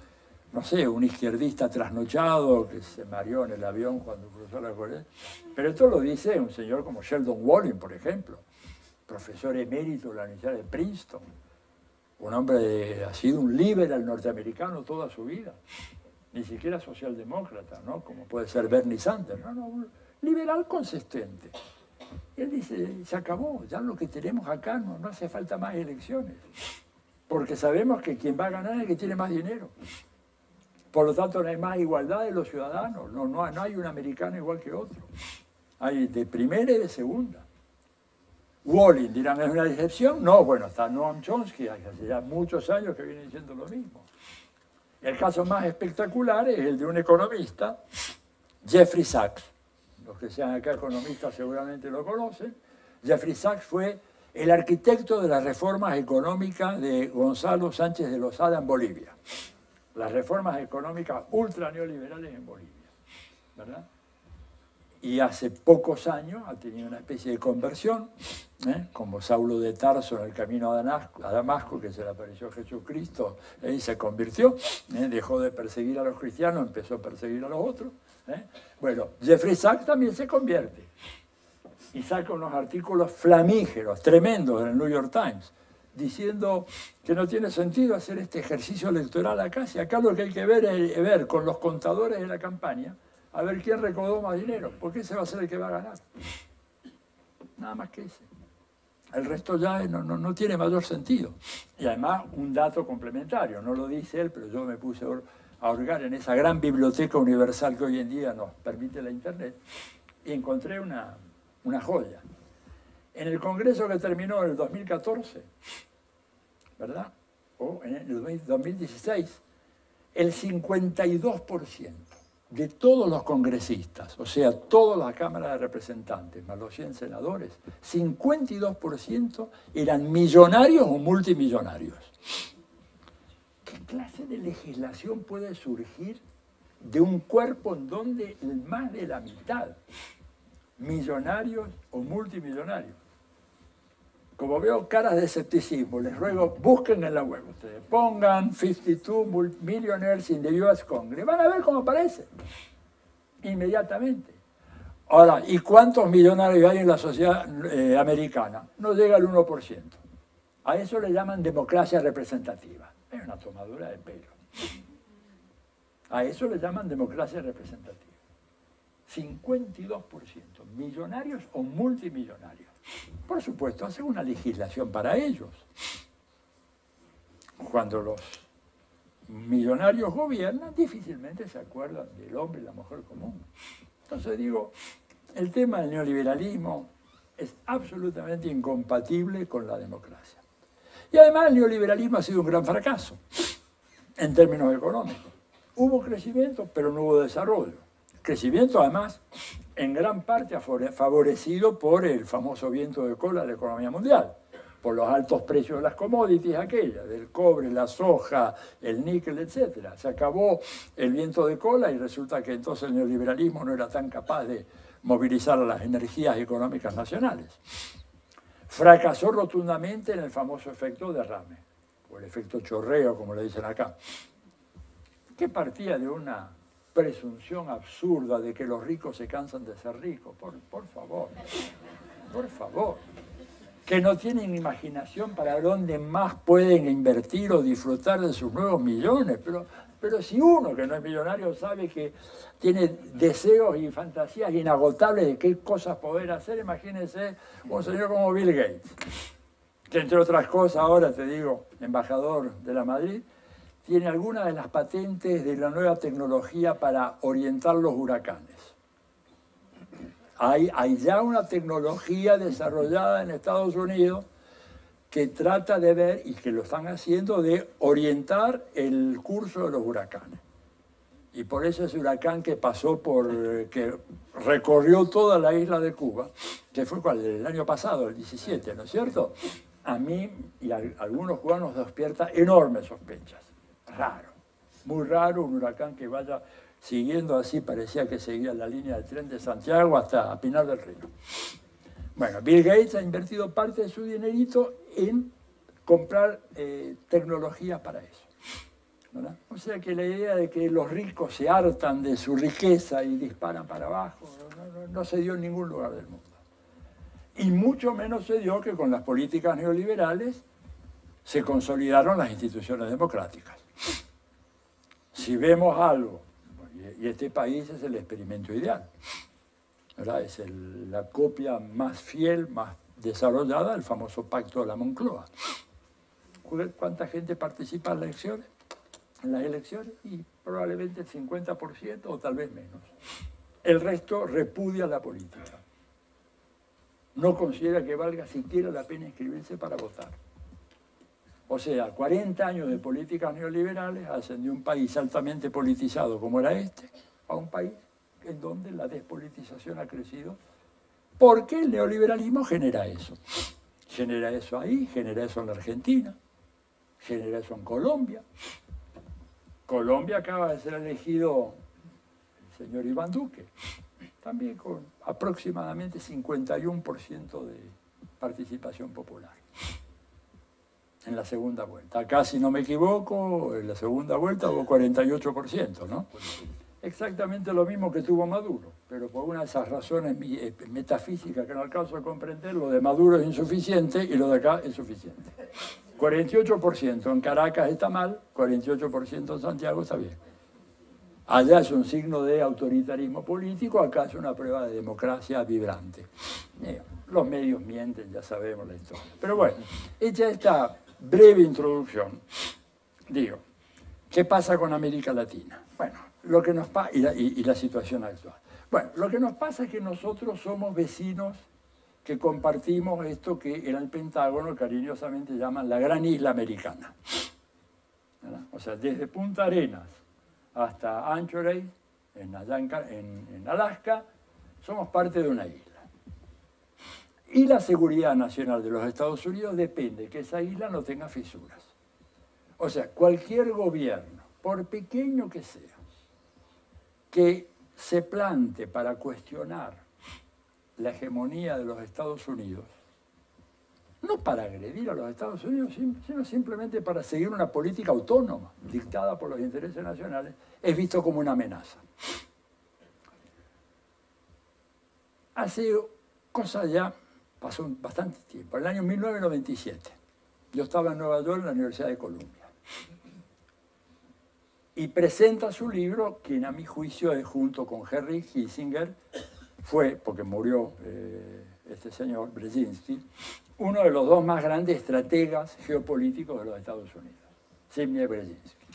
no sé, un izquierdista trasnochado que se mareó en el avión cuando cruzó la Corea, pero esto lo dice un señor como Sheldon Walling, por ejemplo, profesor emérito de la Universidad de Princeton, un hombre ha sido un liberal norteamericano toda su vida, ni siquiera socialdemócrata, ¿no? Como puede ser Bernie Sanders, no, un liberal consistente. Y él dice, se acabó, ya lo que tenemos acá no hace falta más elecciones, porque sabemos que quien va a ganar es el que tiene más dinero. Por lo tanto, no hay más igualdad de los ciudadanos, no hay un americano igual que otro. Hay de primera y de segunda. Walling, dirán, ¿es una decepción? No, bueno, está Noam Chomsky, hace ya muchos años que viene diciendo lo mismo. El caso más espectacular es el de un economista, Jeffrey Sachs. Los que sean acá economistas seguramente lo conocen. Jeffrey Sachs fue el arquitecto de las reformas económicas de Gonzalo Sánchez de Lozada en Bolivia. Las reformas económicas ultra neoliberales en Bolivia, ¿verdad? Y hace pocos años ha tenido una especie de conversión, como Saulo de Tarso en el camino a Damasco, que se le apareció Jesucristo y se convirtió, dejó de perseguir a los cristianos, empezó a perseguir a los otros. Bueno, Jeffrey Sachs también se convierte y saca unos artículos flamígeros, tremendos en el New York Times, diciendo que no tiene sentido hacer este ejercicio electoral acá, si acá lo que hay que ver es ver con los contadores de la campaña a ver quién recaudó más dinero, porque ese va a ser el que va a ganar. Nada más que ese. El resto ya no tiene mayor sentido. Y además, un dato complementario, no lo dice él, pero yo me puse a hurgar en esa gran biblioteca universal que hoy en día nos permite la Internet, y encontré una joya. En el congreso que terminó en el 2014, ¿verdad? O en el 2016, el 52% de todos los congresistas, o sea, toda la Cámara de Representantes, más los 100 senadores, 52% eran millonarios o multimillonarios. ¿Qué clase de legislación puede surgir de un cuerpo en donde más de la mitad, millonarios o multimillonarios? Como veo caras de escepticismo, les ruego, busquen en la web ustedes, pongan 52 millionaires in the US Congress, van a ver cómo aparece, inmediatamente. Ahora, ¿y cuántos millonarios hay en la sociedad americana? No llega al 1%. A eso le llaman democracia representativa. Es una tomadura de pelo. A eso le llaman democracia representativa. 52%, millonarios o multimillonarios. Por supuesto, hacen una legislación para ellos. Cuando los millonarios gobiernan, difícilmente se acuerdan del hombre y la mujer común. Entonces digo, el tema del neoliberalismo es absolutamente incompatible con la democracia. Y además el neoliberalismo ha sido un gran fracaso en términos económicos. Hubo crecimiento, pero no hubo desarrollo. Crecimiento, además, en gran parte favorecido por el famoso viento de cola de la economía mundial, por los altos precios de las commodities aquellas, del cobre, la soja, el níquel, etc. Se acabó el viento de cola y resulta que entonces el neoliberalismo no era tan capaz de movilizar las energías económicas nacionales. Fracasó rotundamente en el famoso efecto derrame, o el efecto chorreo, como le dicen acá, que partía de una presunción absurda de que los ricos se cansan de ser ricos. Por favor, que no tienen imaginación para dónde más pueden invertir o disfrutar de sus nuevos millones. Pero si uno que no es millonario sabe que tiene deseos y fantasías inagotables de qué cosas poder hacer, imagínense un señor como Bill Gates, que entre otras cosas, ahora te digo, embajador de la Madrid, tiene algunas de las patentes de la nueva tecnología para orientar los huracanes. Hay ya una tecnología desarrollada en Estados Unidos que trata de ver, y que lo están haciendo, de orientar el curso de los huracanes. Y por eso ese huracán que pasó que recorrió toda la isla de Cuba, que fue el año pasado, el 17, ¿no es cierto? A mí y a algunos cubanos despierta enormes sospechas. Raro, muy raro un huracán que vaya siguiendo así, parecía que seguía la línea del tren de Santiago hasta Pinar del Río. Bueno, Bill Gates ha invertido parte de su dinerito en comprar tecnologías para eso, ¿verdad? O sea que la idea de que los ricos se hartan de su riqueza y disparan para abajo no se dio en ningún lugar del mundo. Y mucho menos se dio que con las políticas neoliberales se consolidaron las instituciones democráticas. Si vemos algo, y este país es el experimento ideal, ¿verdad? Es la copia más fiel, más desarrollada del famoso Pacto de la Moncloa. ¿Cuánta gente participa en las elecciones? Y probablemente el 50% o tal vez menos. El resto repudia la política. No considera que valga siquiera la pena inscribirse para votar. O sea, 40 años de políticas neoliberales hacen de un país altamente politizado como era este, a un país en donde la despolitización ha crecido, porque el neoliberalismo genera eso. Genera eso ahí, genera eso en la Argentina, genera eso en Colombia. Colombia acaba de ser elegido el señor Iván Duque, también con aproximadamente 51% de participación popular en la segunda vuelta. Acá, si no me equivoco, en la segunda vuelta hubo 48%, ¿no? Exactamente lo mismo que tuvo Maduro, pero por una de esas razones metafísicas que no alcanzo a comprender, lo de Maduro es insuficiente y lo de acá es suficiente. 48% en Caracas está mal, 48% en Santiago está bien. Allá es un signo de autoritarismo político, acá es una prueba de democracia vibrante. Los medios mienten, ya sabemos la historia. Pero bueno, hecha esta breve introducción, digo, ¿qué pasa con América Latina? Bueno, lo que nos pasa, y la situación actual. Bueno, lo que nos pasa es que nosotros somos vecinos que compartimos esto que en el Pentágono cariñosamente llaman la gran isla americana, ¿verdad? O sea, desde Punta Arenas hasta Anchorage, en Alaska, somos parte de una isla. Y la seguridad nacional de los Estados Unidos depende de que esa isla no tenga fisuras. O sea, cualquier gobierno, por pequeño que sea, que se plante para cuestionar la hegemonía de los Estados Unidos, no para agredir a los Estados Unidos, sino simplemente para seguir una política autónoma, dictada por los intereses nacionales, es visto como una amenaza. Hace cosas ya, pasó bastante tiempo, en el año 1997, yo estaba en Nueva York, en la Universidad de Columbia, y presenta su libro, quien a mi juicio es, junto con Henry Kissinger, fue, porque murió este señor Brzezinski, uno de los dos más grandes estrategas geopolíticos de los Estados Unidos, Zbigniew Brzezinski,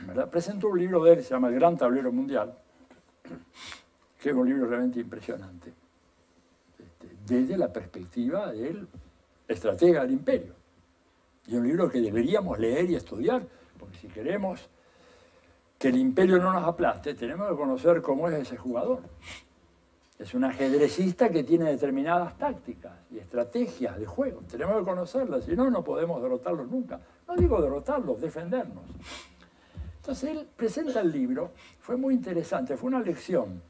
¿verdad? Presentó un libro de él, se llama El Gran Tablero Mundial, que es un libro realmente impresionante, desde la perspectiva del estratega del imperio. Y un libro que deberíamos leer y estudiar, porque si queremos que el imperio no nos aplaste, tenemos que conocer cómo es ese jugador. Es un ajedrecista que tiene determinadas tácticas y estrategias de juego. Tenemos que conocerlas, si no, no podemos derrotarlos nunca. No digo derrotarlos, defendernos. Entonces él presenta el libro, fue muy interesante, fue una lección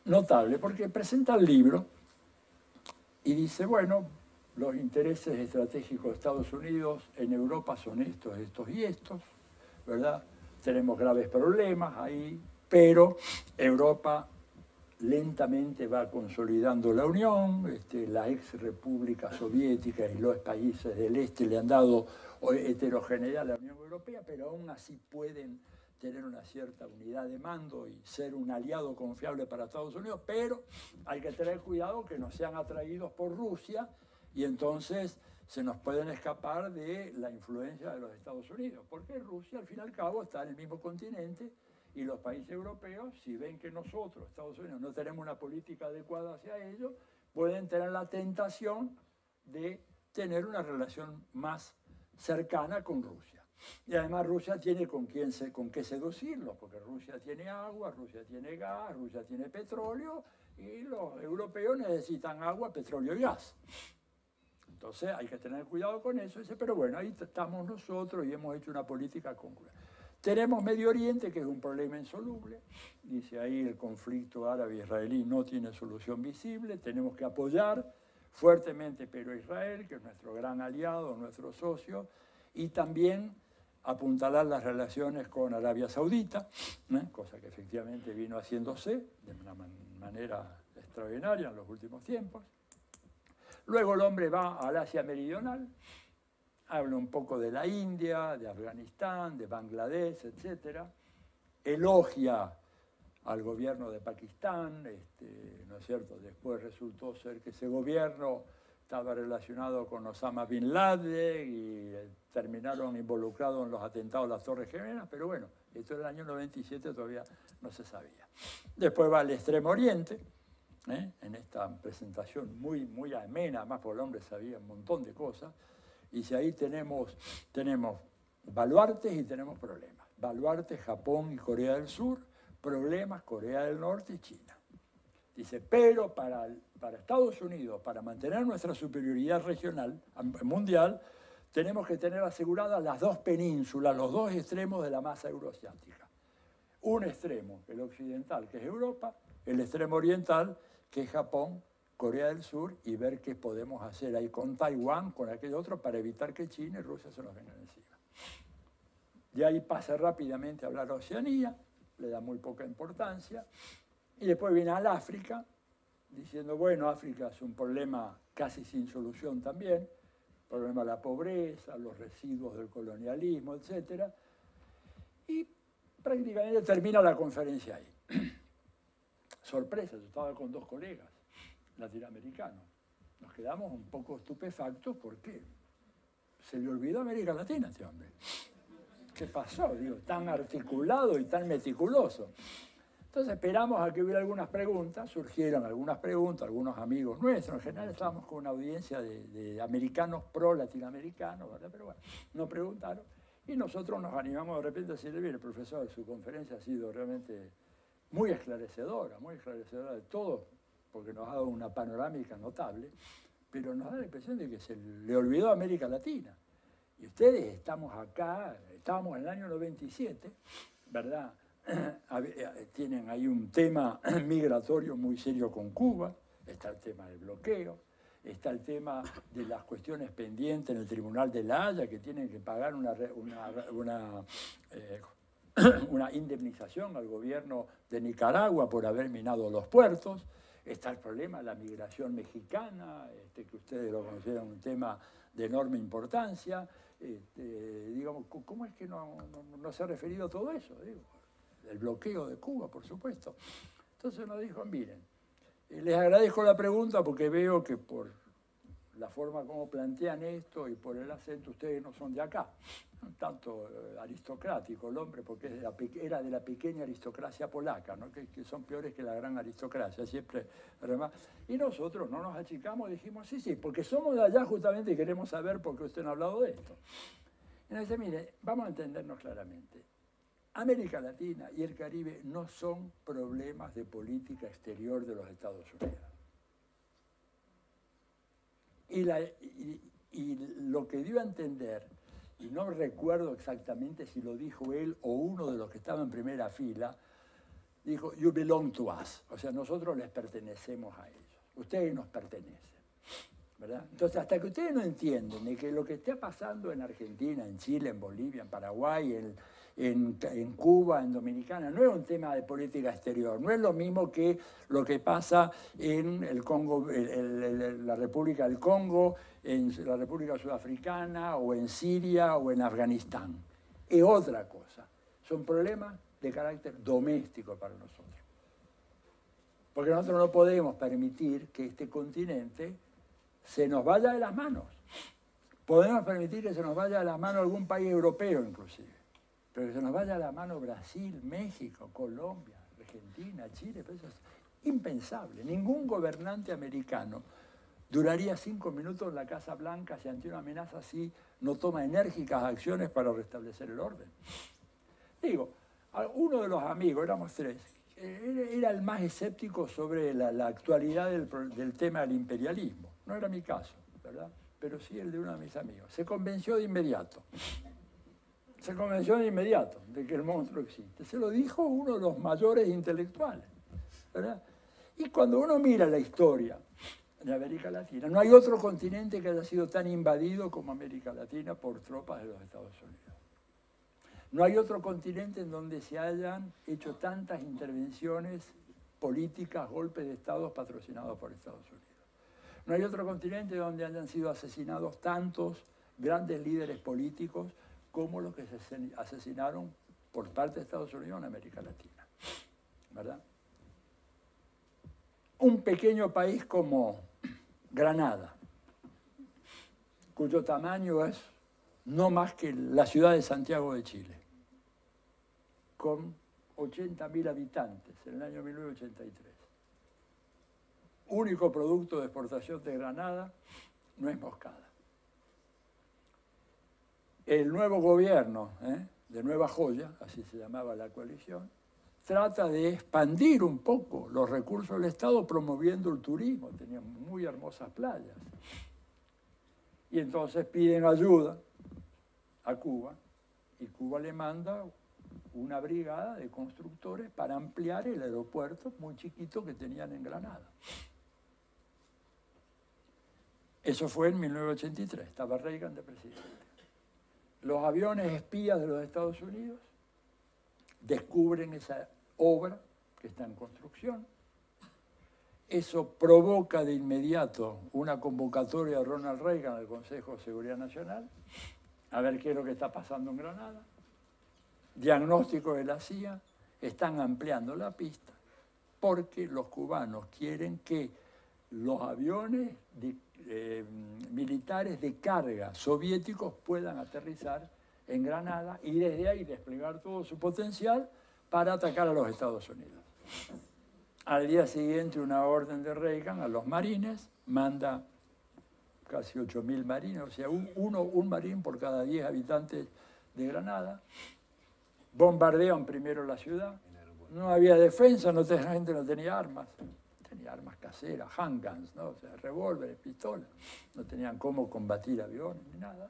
notable, porque presenta el libro y dice, bueno, los intereses estratégicos de Estados Unidos en Europa son estos, estos y estos, ¿verdad? Tenemos graves problemas ahí, pero Europa lentamente va consolidando la Unión, la ex República Soviética y los países del este le han dado heterogeneidad a la Unión Europea, pero aún así pueden tener una cierta unidad de mando y ser un aliado confiable para Estados Unidos, pero hay que tener cuidado que no sean atraídos por Rusia y entonces se nos pueden escapar de la influencia de los Estados Unidos, porque Rusia al fin y al cabo está en el mismo continente y los países europeos, si ven que nosotros, Estados Unidos, no tenemos una política adecuada hacia ellos, pueden tener la tentación de tener una relación más cercana con Rusia. Y además Rusia tiene con qué seducirlo, porque Rusia tiene agua, Rusia tiene gas, Rusia tiene petróleo, y los europeos necesitan agua, petróleo y gas. Entonces hay que tener cuidado con eso. Dice, pero bueno, ahí estamos nosotros y hemos hecho una política congruente. Tenemos Medio Oriente, que es un problema insoluble. Dice ahí el conflicto árabe-israelí no tiene solución visible. Tenemos que apoyar fuertemente pero a Israel, que es nuestro gran aliado, nuestro socio, y también apuntalar las relaciones con Arabia Saudita, cosa que efectivamente vino haciéndose de una manera extraordinaria en los últimos tiempos. Luego el hombre va al Asia Meridional, habla un poco de la India, de Afganistán, de Bangladesh, etc. Elogia al gobierno de Pakistán, ¿no es cierto? Después resultó ser que ese gobierno estaba relacionado con Osama Bin Laden y terminaron involucrados en los atentados a las Torres Gemelas, pero bueno, esto en el año 97 todavía no se sabía. Después va al Extremo Oriente, en esta presentación muy amena, más por el hombre sabía un montón de cosas, y si ahí tenemos baluartes y tenemos problemas. Baluartes, Japón y Corea del Sur, problemas, Corea del Norte y China. Dice, pero para Estados Unidos, para mantener nuestra superioridad regional, mundial, tenemos que tener aseguradas las dos penínsulas, los dos extremos de la masa euroasiática. Un extremo, el occidental, que es Europa, el extremo oriental, que es Japón, Corea del Sur, y ver qué podemos hacer ahí con Taiwán, con aquel otro, para evitar que China y Rusia se nos vengan encima. De ahí pasa rápidamente a hablar de Oceanía, le da muy poca importancia, y después viene al África, diciendo, bueno, África es un problema casi sin solución también, problema de la pobreza, los residuos del colonialismo, etc. Y prácticamente termina la conferencia ahí. Sorpresa, yo estaba con dos colegas latinoamericanos. Nos quedamos un poco estupefactos porque se le olvidó América Latina a este hombre. ¿Qué pasó? Digo, tan articulado y tan meticuloso. Entonces esperamos a que hubiera algunas preguntas, surgieron algunas preguntas, algunos amigos nuestros, en general estábamos con una audiencia de americanos pro-latinoamericanos, ¿verdad? Pero bueno, nos preguntaron y nosotros nos animamos de repente a decirle, mire, profesor, su conferencia ha sido realmente muy esclarecedora de todo, porque nos ha dado una panorámica notable, pero nos da la impresión de que se le olvidó América Latina. Y ustedes estamos acá, estábamos en el año 97, ¿verdad? Tienen ahí un tema migratorio muy serio con Cuba, está el tema del bloqueo, está el tema de las cuestiones pendientes en el Tribunal de La Haya, que tienen que pagar una indemnización al gobierno de Nicaragua por haber minado los puertos. Está el problema de la migración mexicana, que ustedes lo consideran un tema de enorme importancia. Digamos, ¿cómo es que no se ha referido a todo eso? Digo, el bloqueo de Cuba, por supuesto. Entonces nos dijo, miren, les agradezco la pregunta porque veo que por la forma como plantean esto y por el acento ustedes no son de acá. Un tanto aristocrático el hombre, porque era de la pequeña aristocracia polaca, ¿no? que son peores que la gran aristocracia, siempre. Además. Y nosotros no nos achicamos, dijimos, sí, porque somos de allá justamente y queremos saber por qué usted no ha hablado de esto. Entonces, mire, vamos a entendernos claramente. América Latina y el Caribe no son problemas de política exterior de los Estados Unidos. Y lo que dio a entender, y no recuerdo exactamente si lo dijo él o uno de los que estaba en primera fila, dijo, you belong to us, o sea, nosotros les pertenecemos a ellos, ustedes nos pertenecen, ¿verdad? Entonces, hasta que ustedes no entienden de que lo que está pasando en Argentina, en Chile, en Bolivia, en Paraguay, en Cuba, en Dominicana, no es un tema de política exterior, no es lo mismo que lo que pasa en el Congo, la República del Congo, en la República Sudafricana, o en Siria, o en Afganistán. Es otra cosa. Son problemas de carácter doméstico para nosotros. Porque nosotros no podemos permitir que este continente se nos vaya de las manos. Podemos permitir que se nos vaya de las manos algún país europeo, inclusive. Pero que se nos vaya a la mano Brasil, México, Colombia, Argentina, Chile, pero eso es impensable. Ningún gobernante americano duraría 5 minutos en la Casa Blanca si ante una amenaza así no toma enérgicas acciones para restablecer el orden. Digo, uno de los amigos, éramos 3, era el más escéptico sobre la actualidad del tema del imperialismo. No era mi caso, ¿verdad? Pero sí el de uno de mis amigos. Se convenció de inmediato. Se convenció de inmediato de que el monstruo existe. Se lo dijo uno de los mayores intelectuales, ¿verdad? Y cuando uno mira la historia de América Latina, no hay otro continente que haya sido tan invadido como América Latina por tropas de los Estados Unidos. No hay otro continente en donde se hayan hecho tantas intervenciones políticas, golpes de Estado patrocinados por Estados Unidos. No hay otro continente donde hayan sido asesinados tantos grandes líderes políticos como los que se asesinaron por parte de Estados Unidos en América Latina, ¿verdad? Un pequeño país como Granada, cuyo tamaño es no más que la ciudad de Santiago de Chile, con 80.000 habitantes en el año 1983. Único producto de exportación de Granada, nuez moscada. El nuevo gobierno de Nueva Joya, así se llamaba la coalición, trata de expandir un poco los recursos del Estado promoviendo el turismo. Tenían muy hermosas playas. Y entonces piden ayuda a Cuba y Cuba le manda una brigada de constructores para ampliar el aeropuerto muy chiquito que tenían en Granada. Eso fue en 1983, estaba Reagan de presidente. Los aviones espías de los Estados Unidos descubren esa obra que está en construcción. Eso provoca de inmediato una convocatoria de Ronald Reagan al Consejo de Seguridad Nacional, a ver qué es lo que está pasando en Granada. Diagnóstico de la CIA, están ampliando la pista porque los cubanos quieren que los aviones militares de carga soviéticos puedan aterrizar en Granada y desde ahí desplegar todo su potencial para atacar a los Estados Unidos. Al día siguiente, una orden de Reagan a los marines, manda casi 8.000 marines, o sea, un marín por cada 10 habitantes de Granada. Bombardean primero la ciudad. No había defensa, la gente no tenía armas. Tenía armas caseras, handguns, ¿no? O sea, revólveres, pistolas. No tenían cómo combatir aviones ni nada.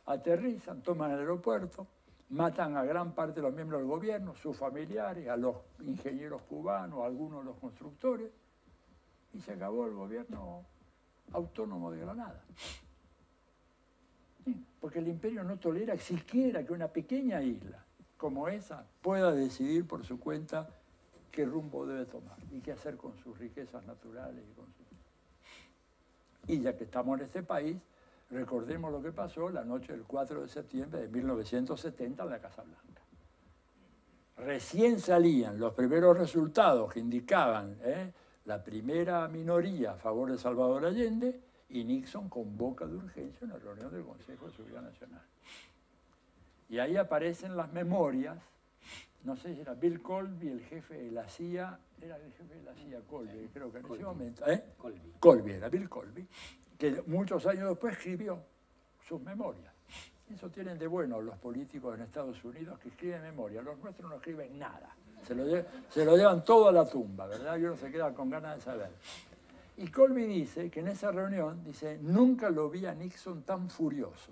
Aterrizan, toman el aeropuerto, matan a gran parte de los miembros del gobierno, sus familiares, a los ingenieros cubanos, a algunos de los constructores, y se acabó el gobierno autónomo de Granada. Sí, porque el imperio no tolera siquiera que una pequeña isla como esa pueda decidir por su cuenta qué rumbo debe tomar y qué hacer con sus riquezas naturales. Y ya que estamos en este país, recordemos lo que pasó la noche del 4 de septiembre de 1970 en la Casa Blanca. Recién salían los primeros resultados que indicaban la primera minoría a favor de Salvador Allende y Nixon convoca de urgencia una reunión del Consejo de Seguridad Nacional. Y ahí aparecen las memorias. No sé si era Bill Colby, el jefe de la CIA, era el jefe de la CIA Colby, creo que en ese momento. Colby, era Bill Colby, que muchos años después escribió sus memorias. Eso tienen de bueno los políticos en Estados Unidos que escriben memorias. Los nuestros no escriben nada. Se lo llevan todo a la tumba, ¿verdad? Y uno se queda con ganas de saber. Y Colby dice que en esa reunión, dice, nunca lo vi a Nixon tan furioso.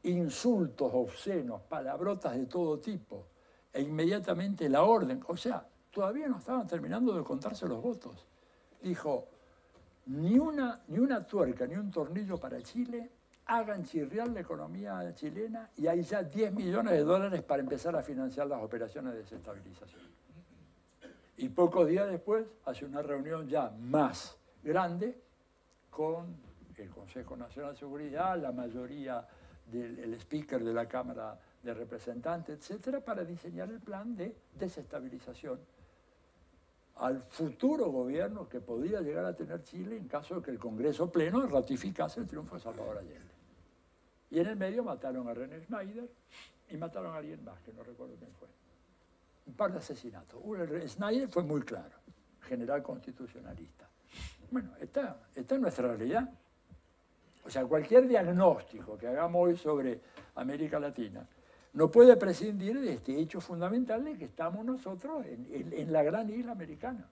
Insultos obscenos, palabrotas de todo tipo, e inmediatamente la orden. O sea, todavía no estaban terminando de contarse los votos. Dijo, ni una tuerca, ni un tornillo para Chile, hagan chirriar la economía chilena y hay ya 10 millones de dólares para empezar a financiar las operaciones de desestabilización. Y pocos días después hace una reunión ya más grande con el Consejo Nacional de Seguridad, la mayoría del speaker de la Cámara de Representantes, etcétera, para diseñar el plan de desestabilización al futuro gobierno que podía llegar a tener Chile en caso de que el Congreso Pleno ratificase el triunfo de Salvador Allende. Y en el medio mataron a René Schneider y mataron a alguien más, que no recuerdo quién fue. Un par de asesinatos. Schneider fue muy claro, general constitucionalista. Bueno, está en nuestra realidad. O sea, cualquier diagnóstico que hagamos hoy sobre América Latina no puede prescindir de este hecho fundamental de que estamos nosotros en la gran isla americana.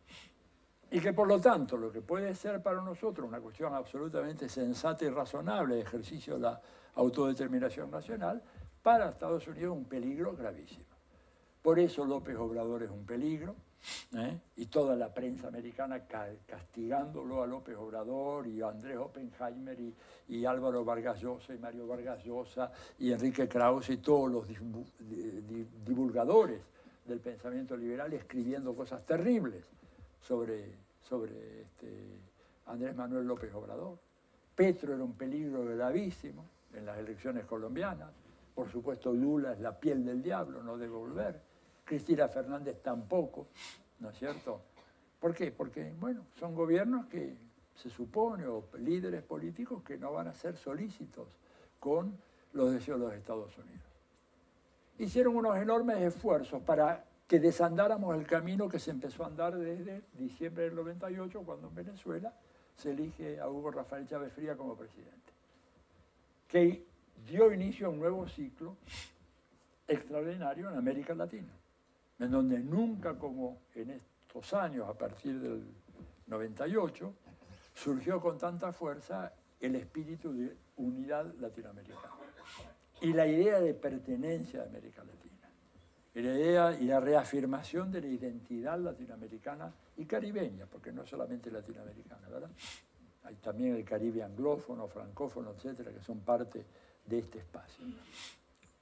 Y que por lo tanto lo que puede ser para nosotros una cuestión absolutamente sensata y razonable de ejercicio de la autodeterminación nacional, para Estados Unidos es un peligro gravísimo. Por eso López Obrador es un peligro, y toda la prensa americana castigándolo a López Obrador y a Andrés Oppenheimer y Álvaro Vargas Llosa y Mario Vargas Llosa y Enrique Krause y todos los divulgadores del pensamiento liberal escribiendo cosas terribles sobre Andrés Manuel López Obrador. Petro era un peligro gravísimo en las elecciones colombianas. Por supuesto, Lula es la piel del diablo, no debe volver. Cristina Fernández tampoco, ¿no es cierto? ¿Por qué? Porque, bueno, son gobiernos que se supone, o líderes políticos que no van a ser solícitos con los deseos de los Estados Unidos. Hicieron unos enormes esfuerzos para que desandáramos el camino que se empezó a andar desde diciembre del 98, cuando en Venezuela se elige a Hugo Rafael Chávez Fría como presidente, que dio inicio a un nuevo ciclo extraordinario en América Latina, en donde nunca como en estos años, a partir del 98, surgió con tanta fuerza el espíritu de unidad latinoamericana y la idea de pertenencia a América Latina, y la idea y la reafirmación de la identidad latinoamericana y caribeña, porque no es solamente latinoamericana, ¿verdad? Hay también el Caribe anglófono, francófono, etcétera, que son parte de este espacio.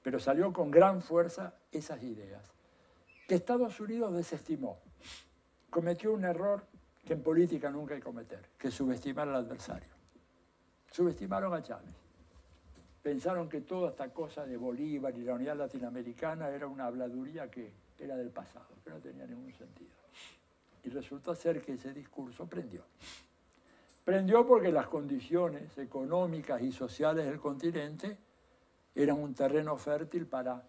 Pero salió con gran fuerza esas ideas, que Estados Unidos desestimó. Cometió un error que en política nunca hay que cometer, que es subestimar al adversario. Subestimaron a Chávez. Pensaron que toda esta cosa de Bolívar y la unidad latinoamericana era una habladuría que era del pasado, que no tenía ningún sentido. Y resulta ser que ese discurso prendió. Prendió porque las condiciones económicas y sociales del continente eran un terreno fértil para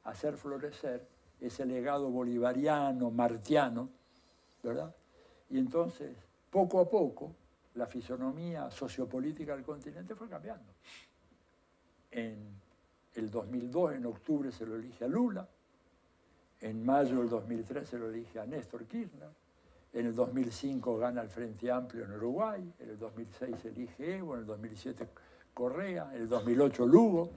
hacer florecer ese legado bolivariano, martiano, ¿verdad? Y entonces, poco a poco, la fisonomía sociopolítica del continente fue cambiando. En el 2002, en octubre, se lo elige a Lula. En mayo del 2003 se lo elige a Néstor Kirchner. En el 2005 gana el Frente Amplio en Uruguay. En el 2006 se elige Evo. En el 2007 Correa. En el 2008 Lugo.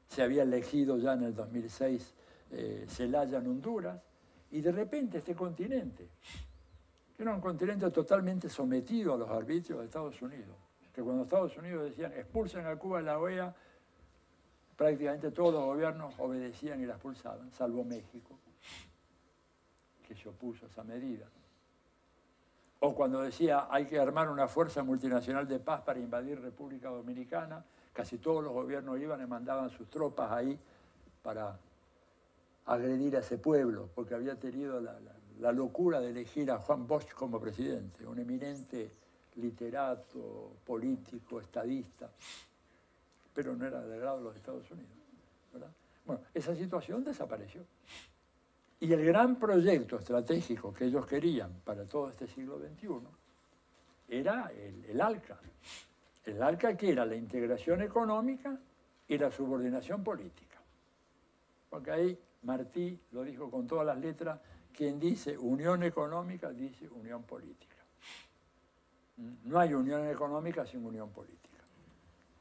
Se había elegido ya en el 2006 Zelaya en Honduras. Y de repente este continente, que era un continente totalmente sometido a los arbitrios de Estados Unidos, que cuando Estados Unidos decían expulsen a Cuba de la OEA, prácticamente todos los gobiernos obedecían y la expulsaban, salvo México, que se opuso a esa medida. O cuando decía hay que armar una fuerza multinacional de paz para invadir República Dominicana, casi todos los gobiernos iban y mandaban sus tropas ahí para agredir a ese pueblo, porque había tenido la locura de elegir a Juan Bosch como presidente, un eminente literato, político, estadista, pero no era del grado de los Estados Unidos, ¿verdad? Bueno, esa situación desapareció. Y el gran proyecto estratégico que ellos querían para todo este siglo XXI era el ALCA. El ALCA, que era la integración económica y la subordinación política. Porque ahí Martí lo dijo con todas las letras, quien dice unión económica dice unión política. No hay unión económica sin unión política.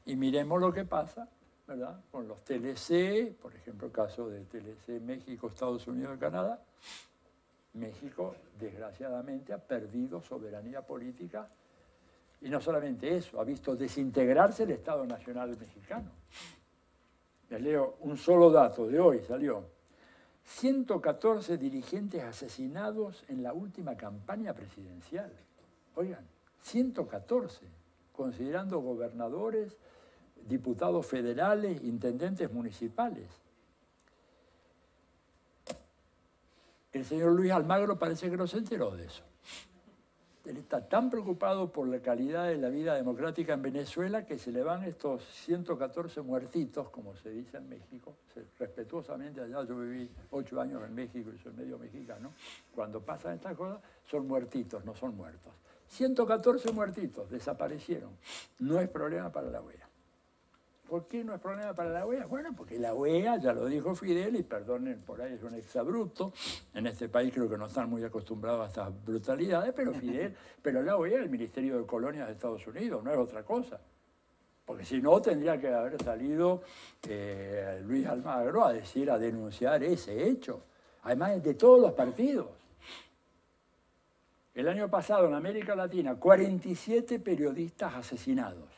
Y miremos lo que pasa, ¿verdad?, con los TLC, por ejemplo, el caso de TLC México, Estados Unidos y Canadá. México, desgraciadamente, ha perdido soberanía política y no solamente eso, ha visto desintegrarse el Estado Nacional mexicano. Les leo un solo dato de hoy, salió. 114 dirigentes asesinados en la última campaña presidencial. Oigan, 114, considerando gobernadores, diputados federales, intendentes municipales. El señor Luis Almagro parece que no se enteró de eso. Él está tan preocupado por la calidad de la vida democrática en Venezuela que se le van estos 114 muertitos, como se dice en México. Respetuosamente allá, yo viví 8 años en México y soy medio mexicano. Cuando pasan estas cosas, son muertitos, no son muertos. 114 muertitos, desaparecieron. No es problema para la OEA. ¿Por qué no es problema para la OEA? Bueno, porque la OEA, ya lo dijo Fidel, y perdonen, por ahí es un exabrupto, en este país creo que no están muy acostumbrados a estas brutalidades, pero la OEA es el Ministerio de Colonias de Estados Unidos, no es otra cosa. Porque si no, tendría que haber salido Luis Almagro a denunciar ese hecho. Además, de todos los partidos. El año pasado en América Latina, 47 periodistas asesinados.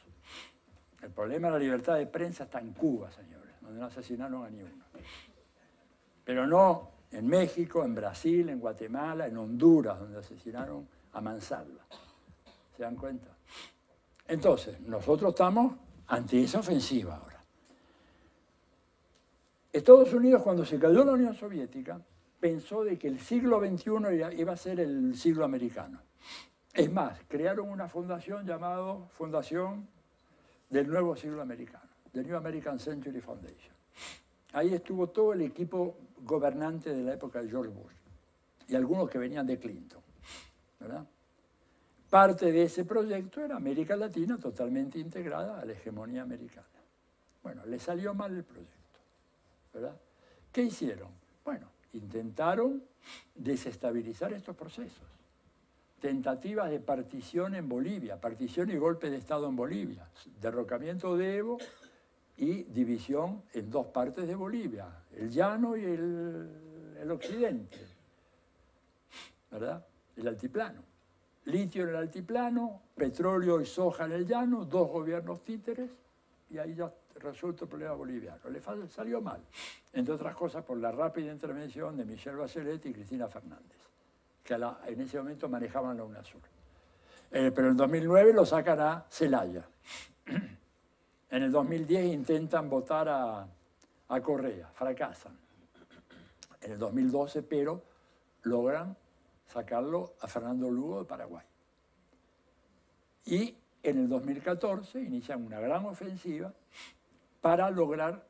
El problema de la libertad de prensa está en Cuba, señores, donde no asesinaron a ni uno. Pero no en México, en Brasil, en Guatemala, en Honduras, donde asesinaron a mansalva. ¿Se dan cuenta? Entonces, nosotros estamos ante esa ofensiva ahora. Estados Unidos, cuando se cayó la Unión Soviética, pensó de que el siglo XXI iba a ser el siglo americano. Es más, crearon una fundación llamada Fundación del Nuevo Siglo Americano, The New American Century Foundation. Ahí estuvo todo el equipo gobernante de la época de George Bush y algunos que venían de Clinton, ¿verdad? Parte de ese proyecto era América Latina totalmente integrada a la hegemonía americana. Bueno, le salió mal el proyecto, ¿verdad? ¿Qué hicieron? Bueno, intentaron desestabilizar estos procesos. Tentativas de partición en Bolivia, partición y golpe de Estado en Bolivia, derrocamiento de Evo y división en dos partes de Bolivia, el llano y el occidente, ¿verdad? El altiplano. Litio en el altiplano, petróleo y soja en el llano, dos gobiernos títeres, y ahí ya resuelto el problema boliviano. Le salió mal, entre otras cosas por la rápida intervención de Michelle Bachelet y Cristina Fernández, que en ese momento manejaban la UNASUR. Pero en 2009 lo sacan a Zelaya. En el 2010 intentan votar a Correa, fracasan. En el 2012, pero logran sacarlo a Fernando Lugo de Paraguay. Y en el 2014 inician una gran ofensiva para lograr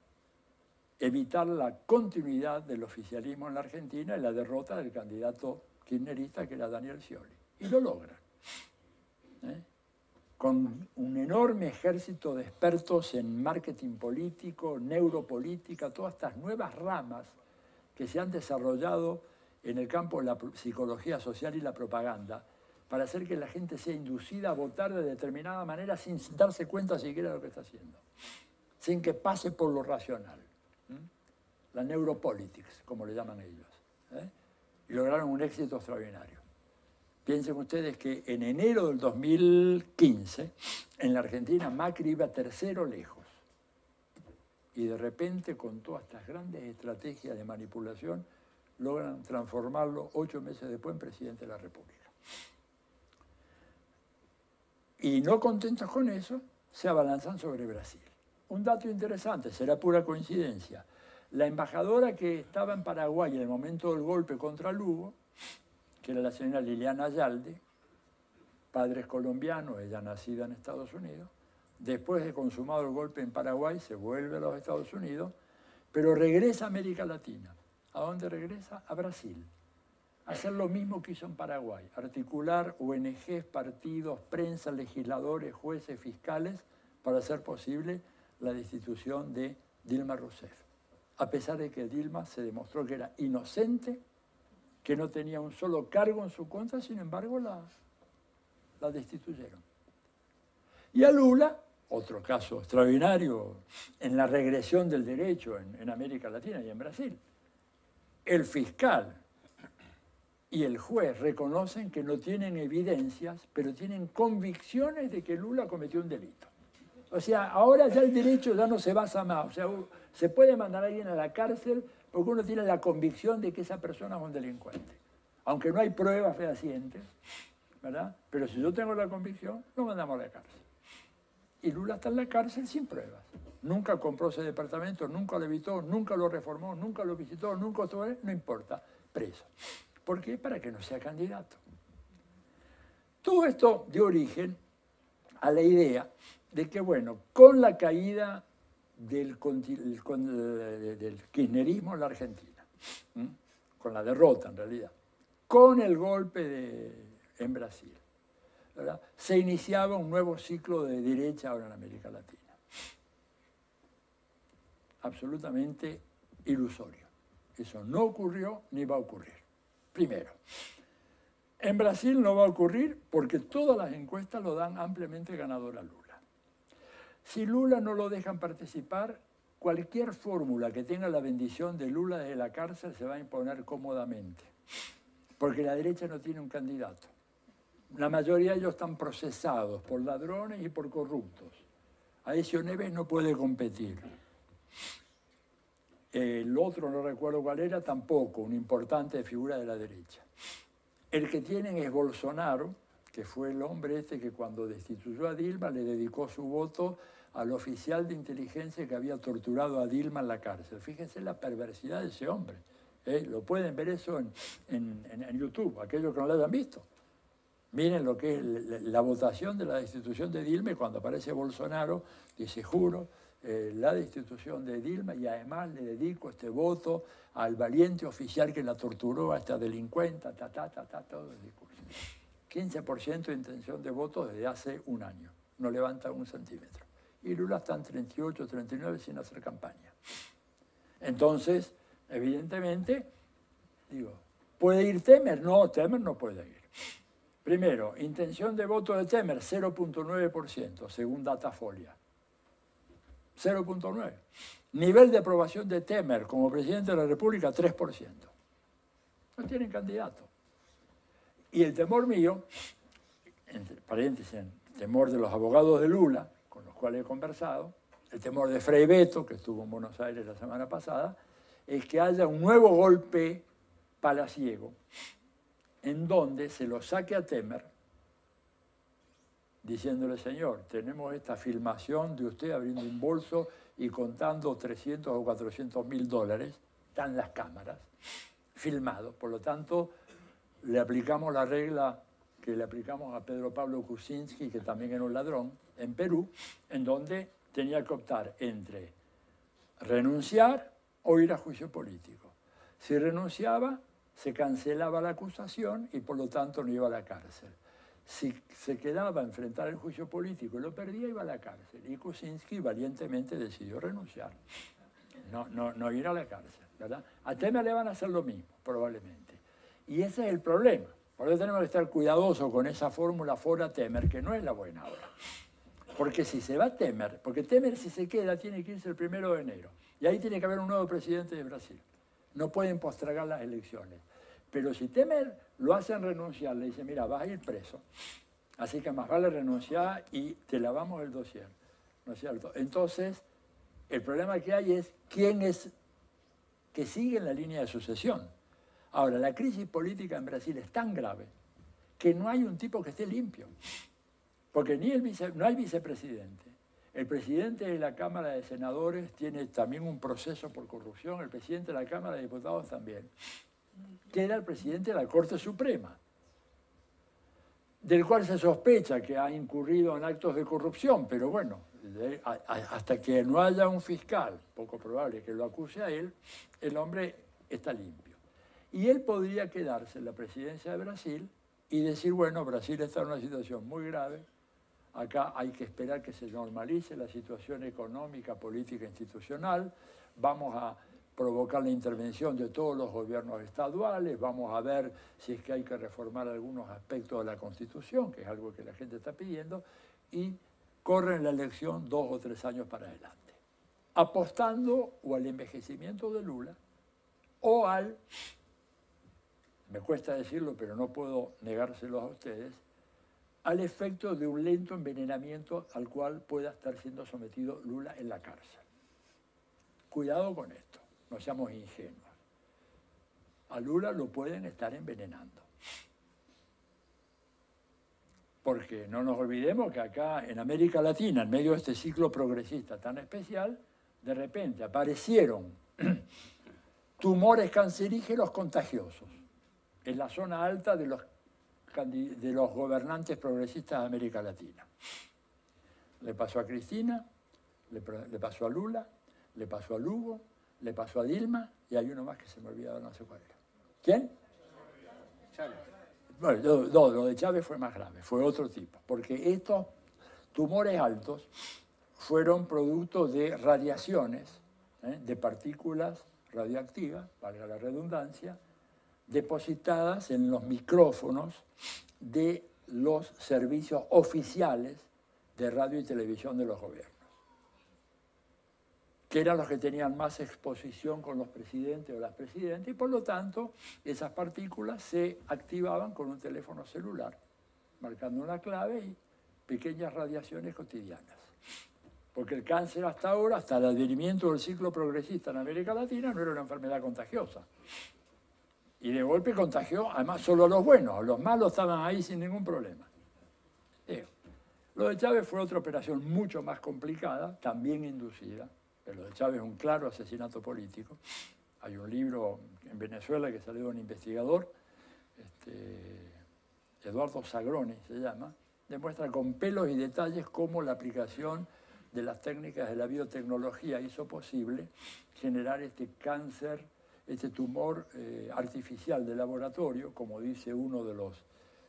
evitar la continuidad del oficialismo en la Argentina y la derrota del candidato kirchnerista que era Daniel Scioli. Y lo logran. Con un enorme ejército de expertos en marketing político, neuropolítica, todas estas nuevas ramas que se han desarrollado en el campo de la psicología social y la propaganda, para hacer que la gente sea inducida a votar de determinada manera sin darse cuenta siquiera de lo que está haciendo, sin que pase por lo racional. La neuropolitics, como le llaman ellos. Y lograron un éxito extraordinario. Piensen ustedes que en enero del 2015, en la Argentina, Macri iba tercero lejos. Y de repente, con todas estas grandes estrategias de manipulación, logran transformarlo 8 meses después en presidente de la República. Y no contentos con eso, se abalanzan sobre Brasil. Un dato interesante, será pura coincidencia. La embajadora que estaba en Paraguay en el momento del golpe contra Lugo, que era la señora Liliana Ayalde, padres colombianos, ella nacida en Estados Unidos, después de consumado el golpe en Paraguay, se vuelve a los Estados Unidos, pero regresa a América Latina. ¿A dónde regresa? A Brasil. A hacer lo mismo que hizo en Paraguay, articular ONGs, partidos, prensa, legisladores, jueces, fiscales, para hacer posible la destitución de Dilma Rousseff. A pesar de que Dilma se demostró que era inocente, que no tenía un solo cargo en su contra, sin embargo la destituyeron. Y a Lula, otro caso extraordinario en la regresión del derecho en América Latina y en Brasil, el fiscal y el juez reconocen que no tienen evidencias, pero tienen convicciones de que Lula cometió un delito. O sea, ahora ya el derecho ya no se basa más. O sea, se puede mandar a alguien a la cárcel porque uno tiene la convicción de que esa persona es un delincuente. Aunque no hay pruebas fehacientes, ¿verdad? Pero si yo tengo la convicción, lo mandamos a la cárcel. Y Lula está en la cárcel sin pruebas. Nunca compró ese departamento, nunca lo evitó, nunca lo reformó, nunca lo visitó, nunca estuvo, no importa, preso. ¿Por qué? Para que no sea candidato. Todo esto dio origen a la idea de que, bueno, con la caída del kirchnerismo en la Argentina, con la derrota en realidad, con el golpe en Brasil, ¿verdad?, se iniciaba un nuevo ciclo de derecha ahora en América Latina. Absolutamente ilusorio. Eso no ocurrió ni va a ocurrir. Primero, en Brasil no va a ocurrir porque todas las encuestas lo dan ampliamente ganador a Lula. Si Lula no lo dejan participar, cualquier fórmula que tenga la bendición de Lula desde la cárcel se va a imponer cómodamente, porque la derecha no tiene un candidato. La mayoría de ellos están procesados por ladrones y por corruptos. Aécio Neves no puede competir. El otro, no recuerdo cuál era, tampoco, una importante figura de la derecha. El que tienen es Bolsonaro, que fue el hombre este que cuando destituyó a Dilma le dedicó su voto al oficial de inteligencia que había torturado a Dilma en la cárcel. Fíjense la perversidad de ese hombre. Lo pueden ver eso en YouTube, aquellos que no lo hayan visto. Miren lo que es la votación de la destitución de Dilma y cuando aparece Bolsonaro dice, juro, la destitución de Dilma y además le dedico este voto al valiente oficial que la torturó, a esta delincuente, todo el discurso. 15% de intención de voto desde hace un año, no levanta un centímetro. Y Lula está en 38, 39 sin hacer campaña. Entonces, evidentemente, digo, ¿puede ir Temer? No, Temer no puede ir. Primero, intención de voto de Temer, 0.9%, según Datafolia. 0.9. Nivel de aprobación de Temer como presidente de la República, 3%. No tienen candidato. Y el temor mío, entre paréntesis, el temor de los abogados de Lula, con los cuales he conversado, el temor de Frei Beto, que estuvo en Buenos Aires la semana pasada, es que haya un nuevo golpe palaciego en donde se lo saque a Temer, diciéndole, señor, tenemos esta filmación de usted abriendo un bolso y contando 300 o 400 mil dólares, están las cámaras, filmados. Por lo tanto, le aplicamos la regla que le aplicamos a Pedro Pablo Kuczynski, que también era un ladrón, en Perú, en donde tenía que optar entre renunciar o ir a juicio político. Si renunciaba, se cancelaba la acusación y por lo tanto no iba a la cárcel. Si se quedaba a enfrentar el juicio político y lo perdía, iba a la cárcel. Y Kuczynski valientemente decidió renunciar, no ir a la cárcel, ¿verdad? A Temer le van a hacer lo mismo, probablemente. Y ese es el problema. Por eso tenemos que estar cuidadosos con esa fórmula fora Temer, que no es la buena ahora. Porque si se va Temer, porque Temer si se queda tiene que irse el 1 de enero. Y ahí tiene que haber un nuevo presidente de Brasil. No pueden postergar las elecciones. Pero si Temer lo hacen renunciar, le dicen, mira, vas a ir preso. Así que más vale renunciar y te lavamos el dossier. ¿No es cierto? Entonces, el problema que hay es quién es que sigue en la línea de sucesión. Ahora, la crisis política en Brasil es tan grave que no hay un tipo que esté limpio. Porque no hay vicepresidente. El presidente de la Cámara de Senadores tiene también un proceso por corrupción, el presidente de la Cámara de Diputados también. Queda el presidente de la Corte Suprema, del cual se sospecha que ha incurrido en actos de corrupción, pero bueno, hasta que no haya un fiscal, poco probable que lo acuse a él, el hombre está limpio. Y él podría quedarse en la presidencia de Brasil y decir, bueno, Brasil está en una situación muy grave, acá hay que esperar que se normalice la situación económica, política, institucional, vamos a provocar la intervención de todos los gobiernos estaduales, vamos a ver si es que hay que reformar algunos aspectos de la Constitución, que es algo que la gente está pidiendo, y corren la elección 2 o 3 años para adelante, apostando o al envejecimiento de Lula o al, me cuesta decirlo, pero no puedo negárselo a ustedes, al efecto de un lento envenenamiento al cual pueda estar siendo sometido Lula en la cárcel. Cuidado con esto, no seamos ingenuos. A Lula lo pueden estar envenenando. Porque no nos olvidemos que acá en América Latina, en medio de este ciclo progresista tan especial, de repente aparecieron tumores cancerígenos contagiosos en la zona alta de los gobernantes progresistas de América Latina. Le pasó a Cristina, le pasó a Lula, le pasó a Lugo, le pasó a Dilma y hay uno más que se me olvidó, no sé cuál era. ¿Quién? Bueno, no, lo de Chávez fue más grave, fue otro tipo, porque estos tumores altos fueron producto de radiaciones, de partículas radioactivas, valga la redundancia, depositadas en los micrófonos de los servicios oficiales de radio y televisión de los gobiernos, que eran los que tenían más exposición con los presidentes o las presidentas, y por lo tanto esas partículas se activaban con un teléfono celular, marcando una clave y pequeñas radiaciones cotidianas. Porque el cáncer hasta ahora, hasta el advenimiento del ciclo progresista en América Latina, no era una enfermedad contagiosa. Y de golpe contagió, además, solo a los buenos, los malos estaban ahí sin ningún problema. Lo de Chávez fue otra operación mucho más complicada, también inducida. Pero lo de Chávez es un claro asesinato político. Hay un libro en Venezuela que salió de un investigador, Eduardo Zagroni se llama, demuestra con pelos y detalles cómo la aplicación de las técnicas de la biotecnología hizo posible generar este cáncer, este tumor artificial de laboratorio, como dice uno de los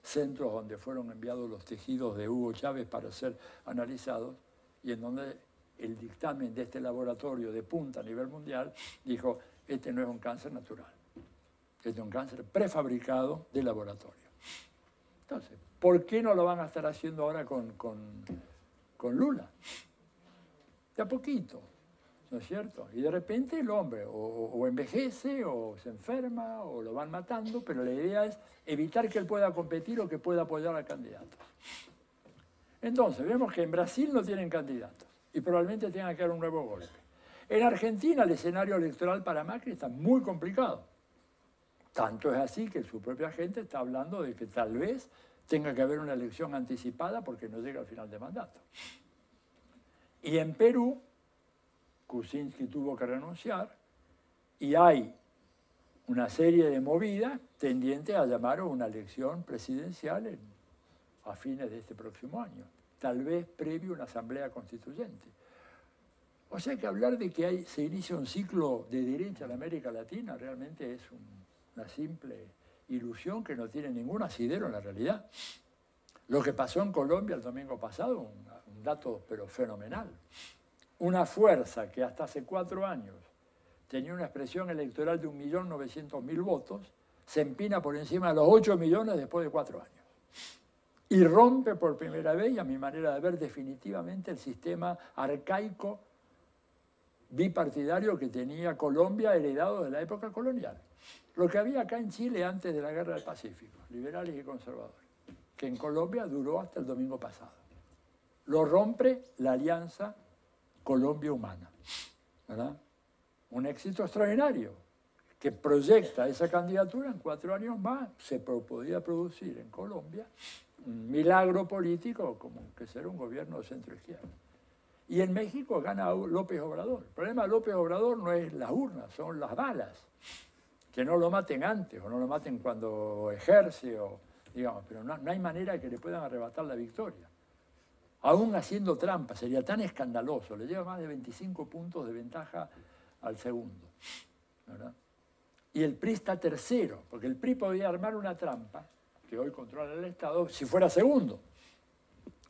centros donde fueron enviados los tejidos de Hugo Chávez para ser analizados, y en donde el dictamen de este laboratorio de punta a nivel mundial dijo, este no es un cáncer natural, este es un cáncer prefabricado de laboratorio. Entonces, ¿por qué no lo van a estar haciendo ahora con Lula? De a poquito, ¿no es cierto? Y de repente el hombre o envejece o se enferma o lo van matando, pero la idea es evitar que él pueda competir o que pueda apoyar al candidato. Entonces, vemos que en Brasil no tienen candidatos y probablemente tengan que dar un nuevo golpe. En Argentina el escenario electoral para Macri está muy complicado. Tanto es así que su propia gente está hablando de que tal vez tenga que haber una elección anticipada porque no llega al final de mandato. Y en Perú, Kuczynski tuvo que renunciar y hay una serie de movidas tendientes a llamar a una elección presidencial a fines de este próximo año, tal vez previo a una asamblea constituyente. O sea que hablar de que se inicia un ciclo de derecha en América Latina realmente es una simple ilusión que no tiene ningún asidero en la realidad. Lo que pasó en Colombia el domingo pasado, un dato pero fenomenal. Una fuerza que hasta hace 4 años tenía una expresión electoral de 1.900.000 votos, se empina por encima de los 8 millones después de 4 años. Y rompe por primera vez, y a mi manera de ver, definitivamente el sistema arcaico bipartidario que tenía Colombia heredado de la época colonial. Lo que había acá en Chile antes de la Guerra del Pacífico, liberales y conservadores, que en Colombia duró hasta el domingo pasado. Lo rompe la Alianza Colombia Humana, ¿verdad? Un éxito extraordinario que proyecta esa candidatura en 4 años más. Se podía producir en Colombia un milagro político como que ser un gobierno de centro-izquierda. Y en México gana López Obrador. El problema de López Obrador no es las urnas, son las balas. Que no lo maten antes o no lo maten cuando ejerce, o, digamos, pero no hay manera que le puedan arrebatar la victoria. Aún haciendo trampa, sería tan escandaloso, le lleva más de 25 puntos de ventaja al segundo, ¿verdad? Y el PRI está tercero, porque el PRI podía armar una trampa, que hoy controla el Estado, si fuera segundo.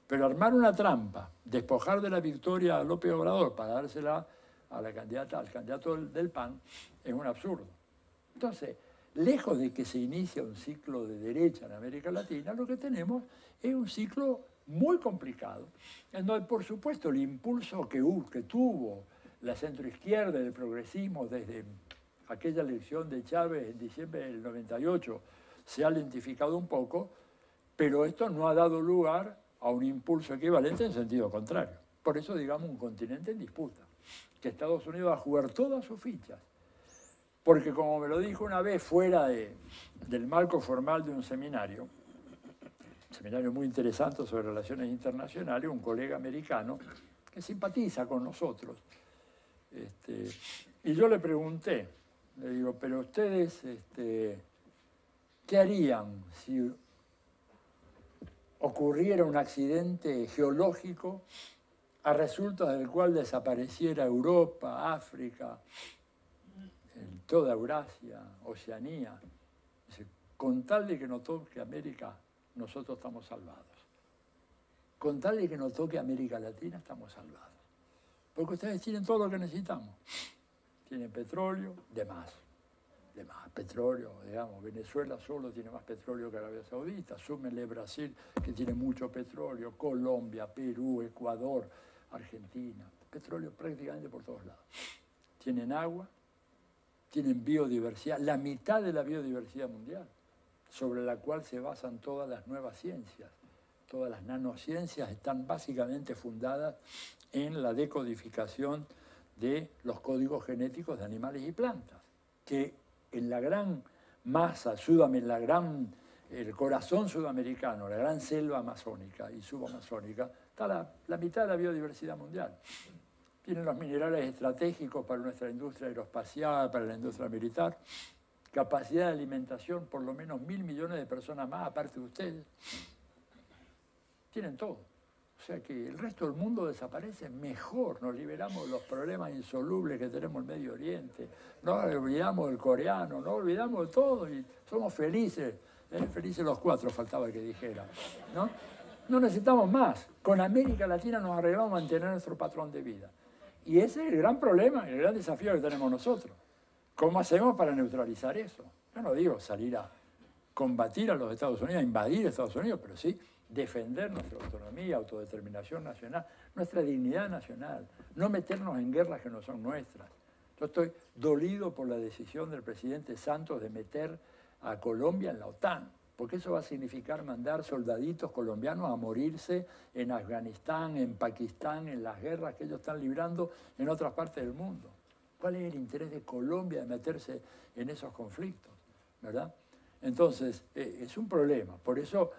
Pero armar una trampa, despojar de la victoria a López Obrador para dársela a la candidata, al candidato del PAN, es un absurdo. Entonces, lejos de que se inicie un ciclo de derecha en América Latina, lo que tenemos es un ciclo muy complicado, en donde, por supuesto, el impulso que tuvo la centroizquierda y el progresismo desde aquella elección de Chávez en diciembre del 98 se ha lentificado un poco, pero esto no ha dado lugar a un impulso equivalente en sentido contrario. Por eso, digamos, un continente en disputa, que Estados Unidos va a jugar todas sus fichas, porque como me lo dijo una vez fuera del marco formal de un seminario muy interesante sobre relaciones internacionales, un colega americano que simpatiza con nosotros. Y yo le pregunté, le digo, pero ustedes, ¿qué harían si ocurriera un accidente geológico a resultas del cual desapareciera Europa, África, toda Eurasia, Oceanía? Dice, con tal de que no toque América, nosotros estamos salvados. Con tal de que no toque América Latina, estamos salvados. Porque ustedes tienen todo lo que necesitamos. Tienen petróleo, de más petróleo, digamos. Venezuela solo tiene más petróleo que Arabia Saudita. Súmenle Brasil, que tiene mucho petróleo. Colombia, Perú, Ecuador, Argentina. Petróleo prácticamente por todos lados. Tienen agua, tienen biodiversidad, la mitad de la biodiversidad mundial, sobre la cual se basan todas las nuevas ciencias. Todas las nanociencias están básicamente fundadas en la decodificación de los códigos genéticos de animales y plantas, que en la gran masa, el corazón sudamericano, la gran selva amazónica y subamazónica, está la mitad de la biodiversidad mundial. Tienen los minerales estratégicos para nuestra industria aeroespacial, para la industria militar, capacidad de alimentación por lo menos 1.000 millones de personas más, aparte de ustedes. Tienen todo. O sea que el resto del mundo desaparece mejor. Nos liberamos de los problemas insolubles que tenemos en Medio Oriente. No olvidamos del coreano, no olvidamos de todo y somos felices. Felices los cuatro, faltaba que dijera. ¿No? No necesitamos más. Con América Latina nos arreglamos a mantener nuestro patrón de vida. Y ese es el gran problema, el gran desafío que tenemos nosotros. ¿Cómo hacemos para neutralizar eso? Yo no digo salir a combatir a los Estados Unidos, a invadir a Estados Unidos, pero sí defender nuestra autonomía, autodeterminación nacional, nuestra dignidad nacional, no meternos en guerras que no son nuestras. Yo estoy dolido por la decisión del presidente Santos de meter a Colombia en la OTAN, porque eso va a significar mandar soldaditos colombianos a morirse en Afganistán, en Pakistán, en las guerras que ellos están librando en otras partes del mundo. ¿Cuál es el interés de Colombia de meterse en esos conflictos? ¿Verdad? Entonces, es un problema. Por eso,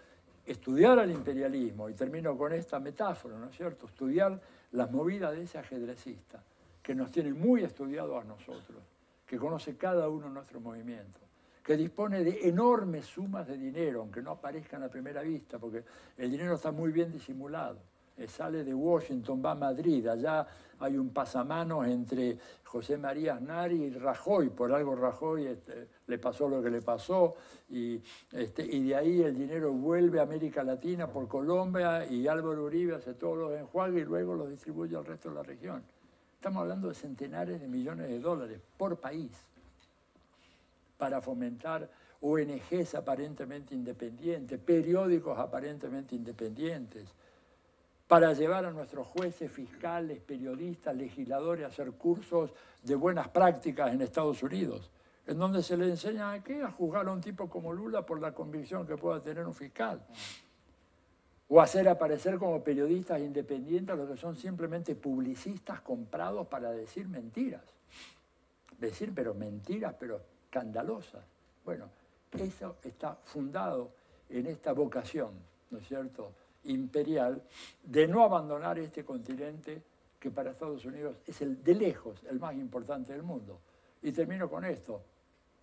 estudiar al imperialismo, y termino con esta metáfora, ¿no es cierto? Estudiar las movidas de ese ajedrecista, que nos tiene muy estudiados a nosotros, que conoce cada uno de nuestros movimientos, que dispone de enormes sumas de dinero, aunque no aparezcan a primera vista, porque el dinero está muy bien disimulado. Sale de Washington, va a Madrid, allá hay un pasamanos entre José María Aznar y Rajoy, por algo Rajoy le pasó lo que le pasó, y de ahí el dinero vuelve a América Latina por Colombia y Álvaro Uribe hace todos los enjuagues y luego los distribuye al resto de la región. Estamos hablando de centenares de millones de dólares por país para fomentar ONGs aparentemente independientes, periódicos aparentemente independientes, para llevar a nuestros jueces, fiscales, periodistas, legisladores a hacer cursos de buenas prácticas en Estados Unidos, en donde se le enseña a qué, a juzgar a un tipo como Lula por la convicción que pueda tener un fiscal, o hacer aparecer como periodistas independientes los que son simplemente publicistas comprados para decir mentiras. Decir, pero mentiras, pero escandalosas. Bueno, eso está fundado en esta vocación, ¿no es cierto?, imperial, de no abandonar este continente que para Estados Unidos es de lejos el más importante del mundo. Y termino con esto.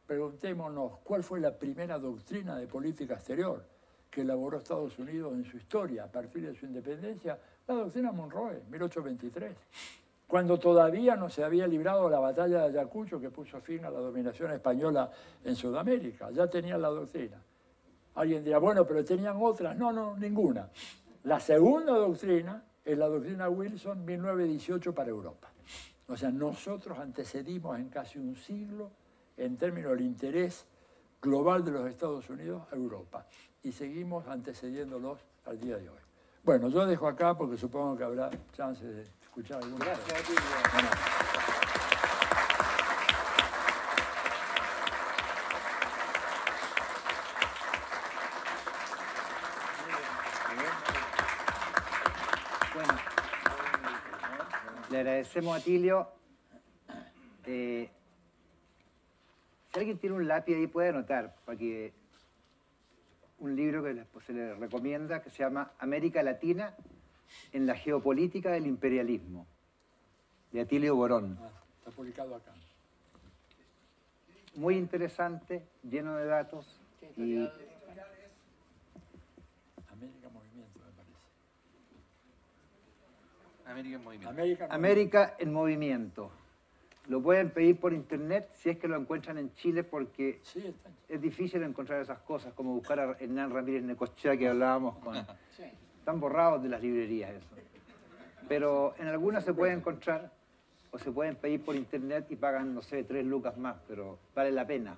Preguntémonos cuál fue la primera doctrina de política exterior que elaboró Estados Unidos en su historia a partir de su independencia, la doctrina Monroe, 1823, cuando todavía no se había librado la batalla de Ayacucho que puso fin a la dominación española en Sudamérica. Ya tenían la doctrina. Alguien dirá, bueno, pero tenían otras. No, ninguna. La segunda doctrina es la doctrina Wilson, 1918 para Europa. O sea, nosotros antecedimos en casi un siglo, en términos del interés global de los Estados Unidos, a Europa. Y seguimos antecediéndolos al día de hoy. Bueno, yo dejo acá porque supongo que habrá chance de escuchar alguna cosa. Gracias. Le agradecemos a Atilio. Si alguien tiene un lápiz ahí puede anotar, para que un libro que se le recomienda que se llama América Latina en la geopolítica del imperialismo, de Atilio Borón. Está publicado acá. Muy interesante, lleno de datos. Y América Movimiento, me parece. América en Movimiento. América en Movimiento. Lo pueden pedir por internet si es que lo encuentran en Chile, porque Sí, está. es difícil encontrar esas cosas, como buscar a Hernán Ramírez Necochea, que hablábamos con... Están borrados de las librerías eso. Pero en algunas se puede encontrar, o se pueden pedir por internet y pagan, no sé, 3 lucas más, pero vale la pena.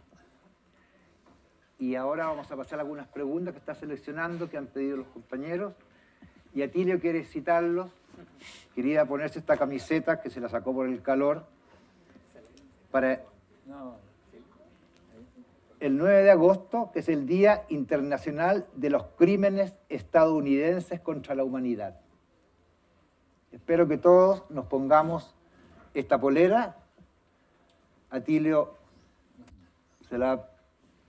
Y ahora vamos a pasar a algunas preguntas que está seleccionando, que han pedido los compañeros. Y Atilio quiere citarlos. Quería ponerse esta camiseta, que se la sacó por el calor, para No, el 9 de agosto, que es el Día Internacional de los Crímenes Estadounidenses contra la Humanidad. Espero que todos nos pongamos esta polera. Atilio se la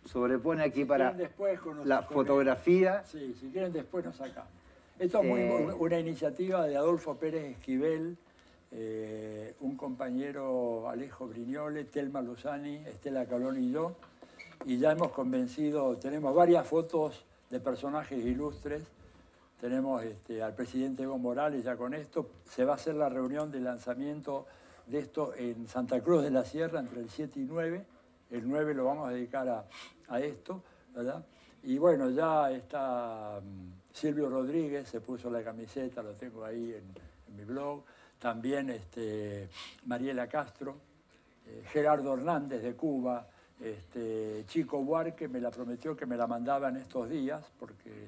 sobrepone aquí para después con la nuestros fotografía. Sí, si quieren después nos sacamos. Esto es una iniciativa de Adolfo Pérez Esquivel, un compañero Alejo Brignole, Telma Luzani, Estela Calón y yo, y ya hemos convencido, tenemos varias fotos de personajes ilustres, tenemos al presidente Evo Morales ya con esto, se va a hacer la reunión de lanzamiento de esto en Santa Cruz de la Sierra entre el 7 y 9, el 9 lo vamos a dedicar a esto, ¿verdad? Y bueno, ya está Silvio Rodríguez, se puso la camiseta, lo tengo ahí en mi blog. También Mariela Castro, Gerardo Hernández de Cuba, Chico Buarque me la prometió que me la mandaba en estos días, porque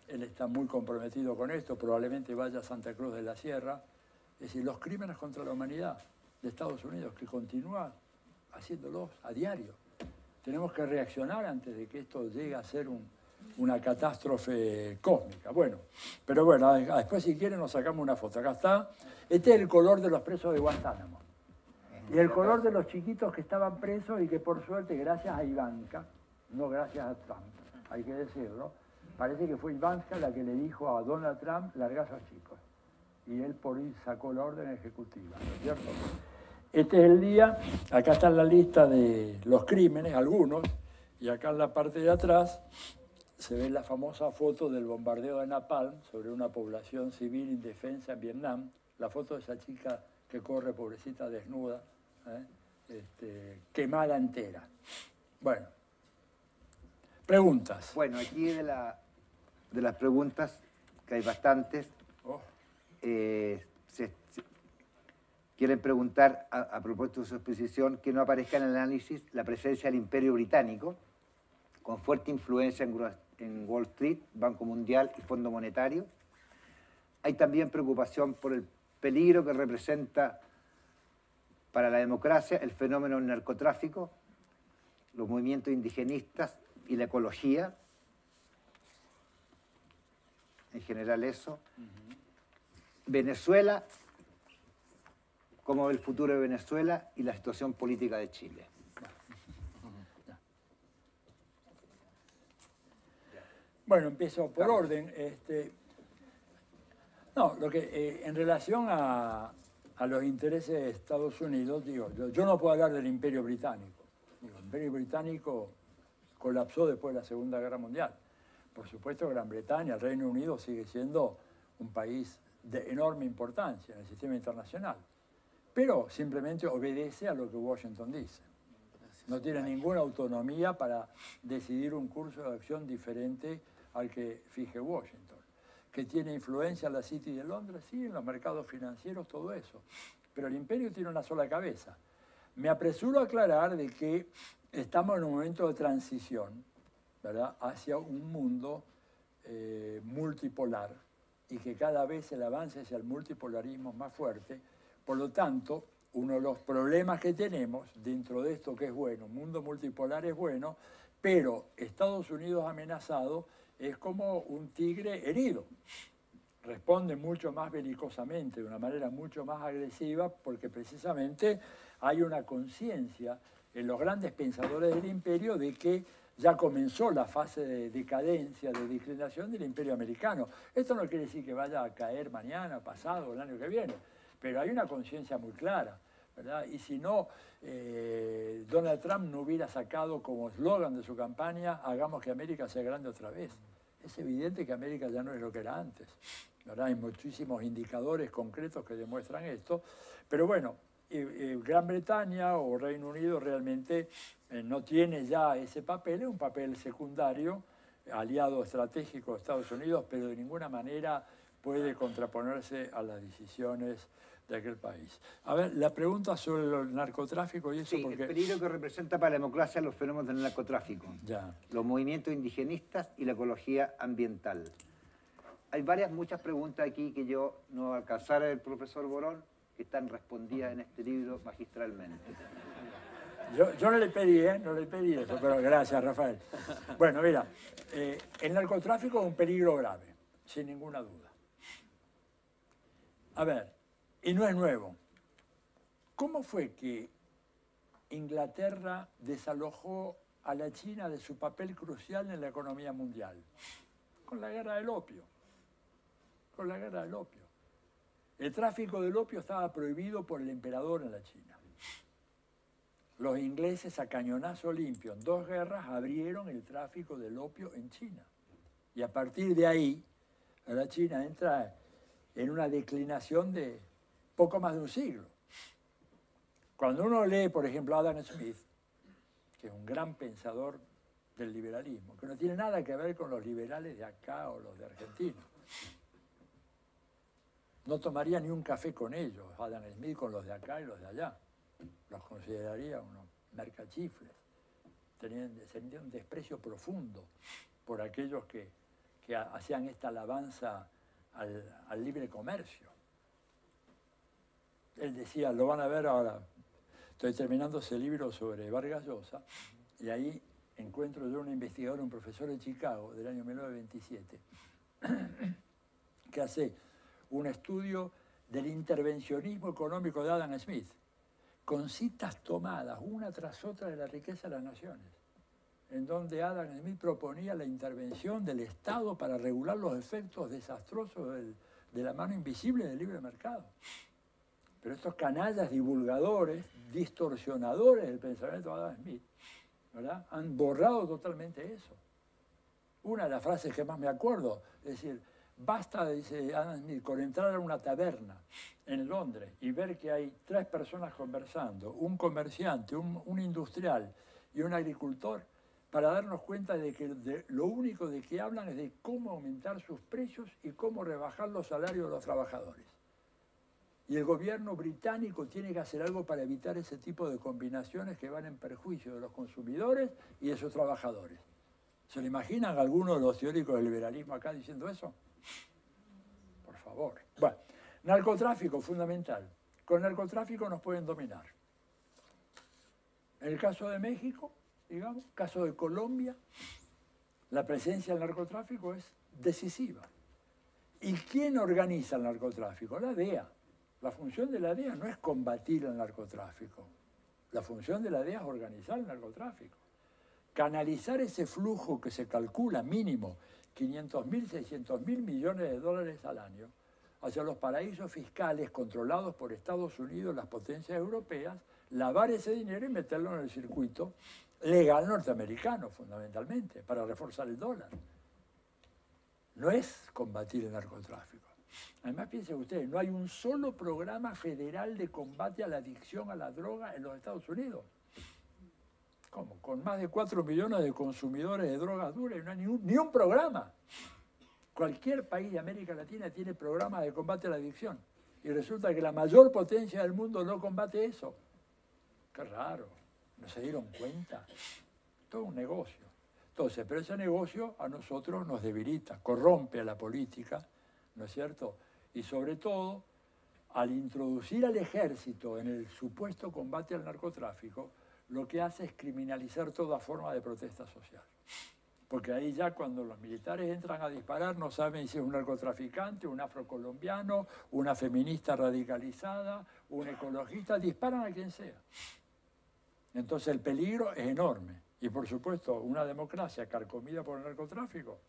él está muy comprometido con esto, probablemente vaya a Santa Cruz de la Sierra. Es decir, los crímenes contra la humanidad de Estados Unidos, que continúa haciéndolos a diario. Tenemos que reaccionar antes de que esto llegue a ser una catástrofe cósmica. Bueno, pero bueno, después si quieren nos sacamos una foto. Acá está. Este es el color de los presos de Guantánamo. Y el color de los chiquitos que estaban presos y que por suerte, gracias a Ivanka, no gracias a Trump, hay que decirlo, parece que fue Ivanka la que le dijo a Donald Trump, larga a esos chicos. Y él por ahí sacó la orden ejecutiva, ¿no es cierto? Este es el día, acá está la lista de los crímenes, algunos, y acá en la parte de atrás se ve la famosa foto del bombardeo de Napalm sobre una población civil indefensa en Vietnam, la foto de esa chica que corre, pobrecita, desnuda, quemada entera. Bueno, preguntas. Bueno, aquí de las preguntas, que hay bastantes, quieren preguntar, a propósito de su exposición, que no aparezca en el análisis la presencia del Imperio Británico, con fuerte influencia en Wall Street, Banco Mundial y Fondo Monetario. Hay también preocupación por el peligro que representa para la democracia el fenómeno del narcotráfico, los movimientos indigenistas y la ecología. En general eso. Venezuela, cómo ve el futuro de Venezuela y la situación política de Chile. Bueno, empiezo por orden. No, en relación a los intereses de Estados Unidos, digo, yo no puedo hablar del Imperio Británico. Digo, el Imperio Británico colapsó después de la Segunda Guerra Mundial. Por supuesto, Gran Bretaña, el Reino Unido sigue siendo un país de enorme importancia en el sistema internacional, pero simplemente obedece a lo que Washington dice. No tiene ninguna autonomía para decidir un curso de acción diferente al que fije Washington. Que tiene influencia en la City de Londres, sí, en los mercados financieros, todo eso. Pero el imperio tiene una sola cabeza. Me apresuro a aclarar de que estamos en un momento de transición, ¿verdad?, hacia un mundo multipolar, y que cada vez el avance hacia el multipolarismo es más fuerte. Por lo tanto, uno de los problemas que tenemos dentro de esto, que es bueno, un mundo multipolar es bueno, pero Estados Unidos amenazado es como un tigre herido. Responde mucho más belicosamente, de una manera mucho más agresiva, porque precisamente hay una conciencia en los grandes pensadores del imperio de que ya comenzó la fase de decadencia, de declinación del imperio americano. Esto no quiere decir que vaya a caer mañana, pasado, el año que viene, pero hay una conciencia muy clara, ¿verdad? Y si no, Donald Trump no hubiera sacado como eslogan de su campaña, hagamos que América sea grande otra vez. Es evidente que América ya no es lo que era antes, ¿verdad? Hay muchísimos indicadores concretos que demuestran esto, pero bueno, Gran Bretaña o Reino Unido realmente no tiene ya ese papel, es un papel secundario, aliado estratégico de Estados Unidos, pero de ninguna manera puede contraponerse a las decisiones de aquel país. A ver, la pregunta sobre el narcotráfico y eso, Sí, porque... el peligro que representa para la democracia los fenómenos del narcotráfico, Ya. los movimientos indigenistas y la ecología ambiental. Hay muchas preguntas aquí que yo no alcanzara el profesor Borón, que están respondidas en este libro magistralmente. Yo no le pedí, no le pedí eso, pero gracias, Rafael. Bueno, mira, el narcotráfico es un peligro grave, sin ninguna duda. A ver, y no es nuevo. ¿Cómo fue que Inglaterra desalojó a la China de su papel crucial en la economía mundial? Con la guerra del opio. Con la guerra del opio. El tráfico del opio estaba prohibido por el emperador en la China. Los ingleses a cañonazo limpio en 2 guerras abrieron el tráfico del opio en China. Y a partir de ahí, la China entra en una declinación de poco más de un siglo. Cuando uno lee, por ejemplo, a Adam Smith, que es un gran pensador del liberalismo, que no tiene nada que ver con los liberales de acá o los de Argentina. No tomaría ni un café con ellos, Adam Smith, con los de acá y los de allá. Los consideraría unos mercachifles. Tenían un desprecio profundo por aquellos que hacían esta alabanza al libre comercio. Él decía, lo van a ver ahora, estoy terminando ese libro sobre Vargas Llosa, y ahí encuentro yo un investigador, un profesor de Chicago del año 1927, que hace un estudio del intervencionismo económico de Adam Smith, con citas tomadas una tras otra de la riqueza de las naciones, en donde Adam Smith proponía la intervención del Estado para regular los efectos desastrosos de la mano invisible del libre mercado. Pero estos canallas divulgadores, distorsionadores del pensamiento de Adam Smith, ¿verdad?, han borrado totalmente eso. Una de las frases que más me acuerdo, es decir, basta, dice Adam Smith, con entrar a una taberna en Londres y ver que hay 3 personas conversando, un comerciante, un industrial y un agricultor, para darnos cuenta de que lo único de que hablan es de cómo aumentar sus precios y cómo rebajar los salarios de los trabajadores. Y el gobierno británico tiene que hacer algo para evitar ese tipo de combinaciones que van en perjuicio de los consumidores y de sus trabajadores. ¿Se lo imaginan algunos de los teóricos del liberalismo acá diciendo eso? Por favor. Bueno, narcotráfico, fundamental. Con narcotráfico nos pueden dominar. En el caso de México, digamos, caso de Colombia, la presencia del narcotráfico es decisiva. ¿Y quién organiza el narcotráfico? La DEA. La función de la DEA no es combatir el narcotráfico. La función de la DEA es organizar el narcotráfico. Canalizar ese flujo que se calcula mínimo 500.000, 600.000 millones de dólares al año hacia los paraísos fiscales controlados por Estados Unidos, las potencias europeas, lavar ese dinero y meterlo en el circuito legal norteamericano, fundamentalmente, para reforzar el dólar. No es combatir el narcotráfico. Además, piensen ustedes, no hay un solo programa federal de combate a la adicción a la droga en los Estados Unidos. ¿Cómo? Con más de 4 millones de consumidores de drogas duras y no hay ni un programa. Cualquier país de América Latina tiene programas de combate a la adicción. Y resulta que la mayor potencia del mundo no combate eso. Qué raro. ¿No se dieron cuenta? Todo un negocio. Entonces, pero ese negocio a nosotros nos debilita, corrompe a la política, ¿no es cierto? Y sobre todo, al introducir al ejército en el supuesto combate al narcotráfico, lo que hace es criminalizar toda forma de protesta social. Porque ahí ya cuando los militares entran a disparar no saben si es un narcotraficante, un afrocolombiano, una feminista radicalizada, un ecologista, disparan a quien sea. Entonces el peligro es enorme. Y por supuesto, una democracia carcomida por el narcotráfico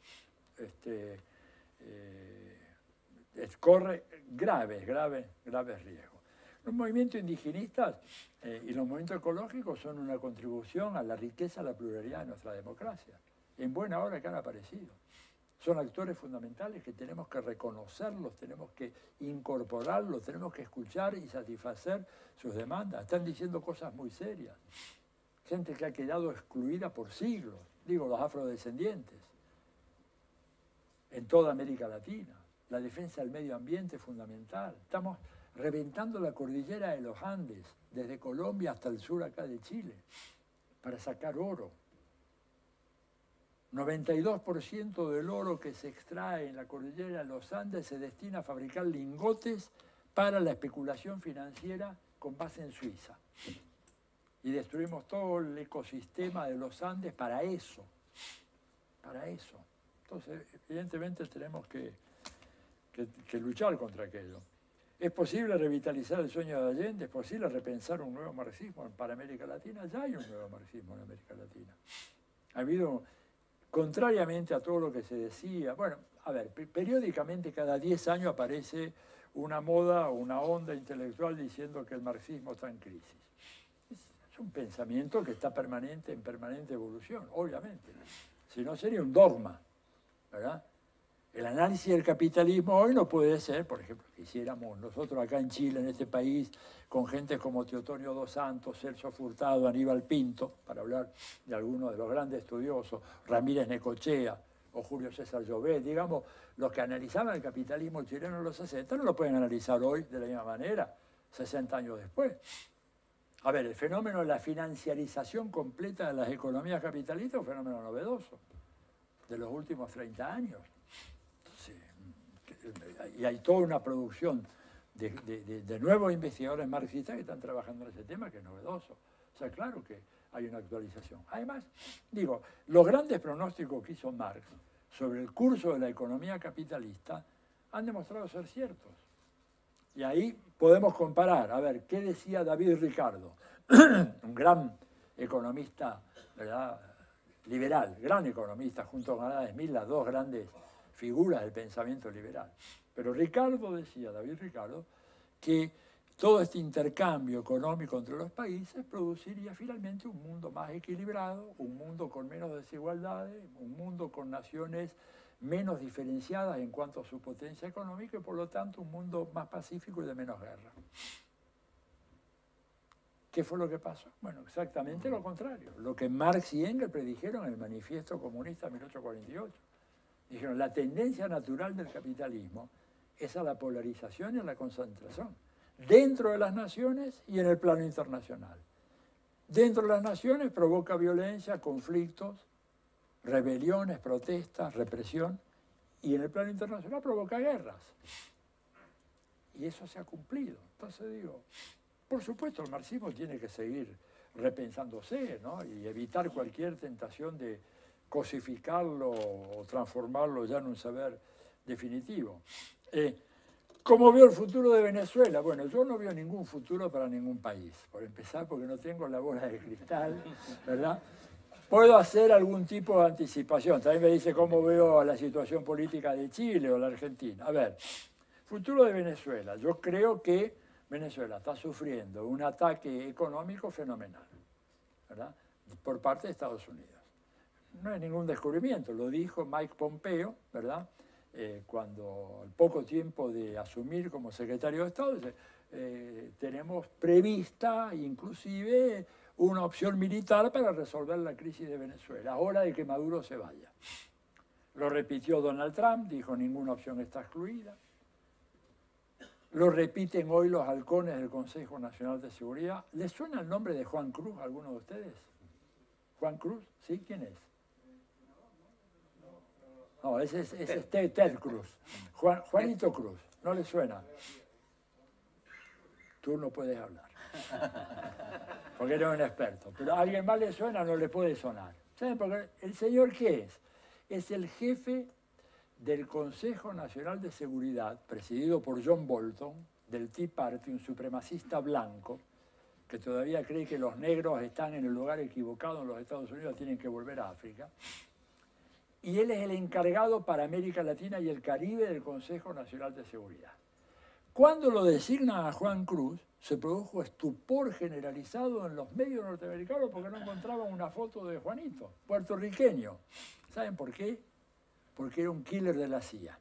corre graves riesgos. Los movimientos indigenistas y los movimientos ecológicos son una contribución a la riqueza, a la pluralidad de nuestra democracia. En buena hora que han aparecido. Son actores fundamentales que tenemos que reconocerlos, tenemos que incorporarlos, tenemos que escuchar y satisfacer sus demandas. Están diciendo cosas muy serias. Gente que ha quedado excluida por siglos, digo, los afrodescendientes, en toda América Latina. La defensa del medio ambiente es fundamental. Estamos reventando la cordillera de los Andes, desde Colombia hasta el sur acá de Chile, para sacar oro. 92% del oro que se extrae en la cordillera de los Andes se destina a fabricar lingotes para la especulación financiera con base en Suiza. Y destruimos todo el ecosistema de los Andes para eso. Para eso. Entonces, evidentemente tenemos que luchar contra aquello. ¿Es posible revitalizar el sueño de Allende? ¿Es posible repensar un nuevo marxismo para América Latina? Ya hay un nuevo marxismo en América Latina. Ha habido, contrariamente a todo lo que se decía, bueno, a ver, periódicamente cada 10 años aparece una moda o una onda intelectual diciendo que el marxismo está en crisis. Es un pensamiento que está en permanente evolución, obviamente. Si no sería un dogma, ¿verdad? El análisis del capitalismo hoy no puede ser, por ejemplo, que hiciéramos nosotros acá en Chile, en este país, con gente como Teotonio dos Santos, Celso Furtado, Aníbal Pinto, para hablar de algunos de los grandes estudiosos, Ramírez Necochea o Julio César Llobet, digamos, los que analizaban el capitalismo chileno en los 60 no lo pueden analizar hoy de la misma manera, 60 años después. A ver, el fenómeno de la financiarización completa de las economías capitalistas es un fenómeno novedoso de los últimos 30 años. Y hay toda una producción de nuevos investigadores marxistas que están trabajando en ese tema, que es novedoso. O sea, claro que hay una actualización. Además, digo, los grandes pronósticos que hizo Marx sobre el curso de la economía capitalista han demostrado ser ciertos. Y ahí podemos comparar, a ver, ¿qué decía David Ricardo? Un gran economista, ¿verdad?, liberal, gran economista, junto con Adam Smith, las dos grandes figuras del pensamiento liberal. Pero David Ricardo, que todo este intercambio económico entre los países produciría finalmente un mundo más equilibrado, un mundo con menos desigualdades, un mundo con naciones menos diferenciadas en cuanto a su potencia económica y por lo tanto un mundo más pacífico y de menos guerra. ¿Qué fue lo que pasó? Bueno, exactamente lo contrario. Lo que Marx y Engels predijeron en el Manifiesto Comunista de 1848. Dijeron, la tendencia natural del capitalismo es a la polarización y a la concentración, dentro de las naciones y en el plano internacional. Dentro de las naciones provoca violencia, conflictos, rebeliones, protestas, represión, y en el plano internacional provoca guerras. Y eso se ha cumplido. Entonces digo, por supuesto el marxismo tiene que seguir repensándose, ¿no?, y evitar cualquier tentación de cosificarlo o transformarlo ya en un saber definitivo. ¿Cómo veo el futuro de Venezuela? Bueno, yo no veo ningún futuro para ningún país, por empezar porque no tengo la bola de cristal, ¿verdad? Puedo hacer algún tipo de anticipación. También me dice cómo veo la situación política de Chile o la Argentina. A ver, futuro de Venezuela. Yo creo que Venezuela está sufriendo un ataque económico fenomenal, ¿verdad?, por parte de Estados Unidos. No es ningún descubrimiento, lo dijo Mike Pompeo, ¿verdad?, cuando al poco tiempo de asumir como secretario de Estado, tenemos prevista inclusive una opción militar para resolver la crisis de Venezuela, hora de que Maduro se vaya. Lo repitió Donald Trump, dijo ninguna opción está excluida. Lo repiten hoy los halcones del Consejo Nacional de Seguridad. ¿Les suena el nombre de Juan Cruz a alguno de ustedes? ¿Juan Cruz? ¿Sí? ¿Quién es? No, ese es Ted Cruz. Juanito Cruz. ¿No le suena? Tú no puedes hablar. Porque eres un experto. Pero a alguien más le suena, no le puede sonar. ¿Saben por qué? ¿El señor qué es? Es el jefe del Consejo Nacional de Seguridad, presidido por John Bolton, del Tea Party, un supremacista blanco, que todavía cree que los negros están en el lugar equivocado en los Estados Unidos, tienen que volver a África. Y él es el encargado para América Latina y el Caribe del Consejo Nacional de Seguridad. Cuando lo designan a Juan Cruz, se produjo estupor generalizado en los medios norteamericanos porque no encontraban una foto de Juanito, puertorriqueño. ¿Saben por qué? porque era un killer de la CIA.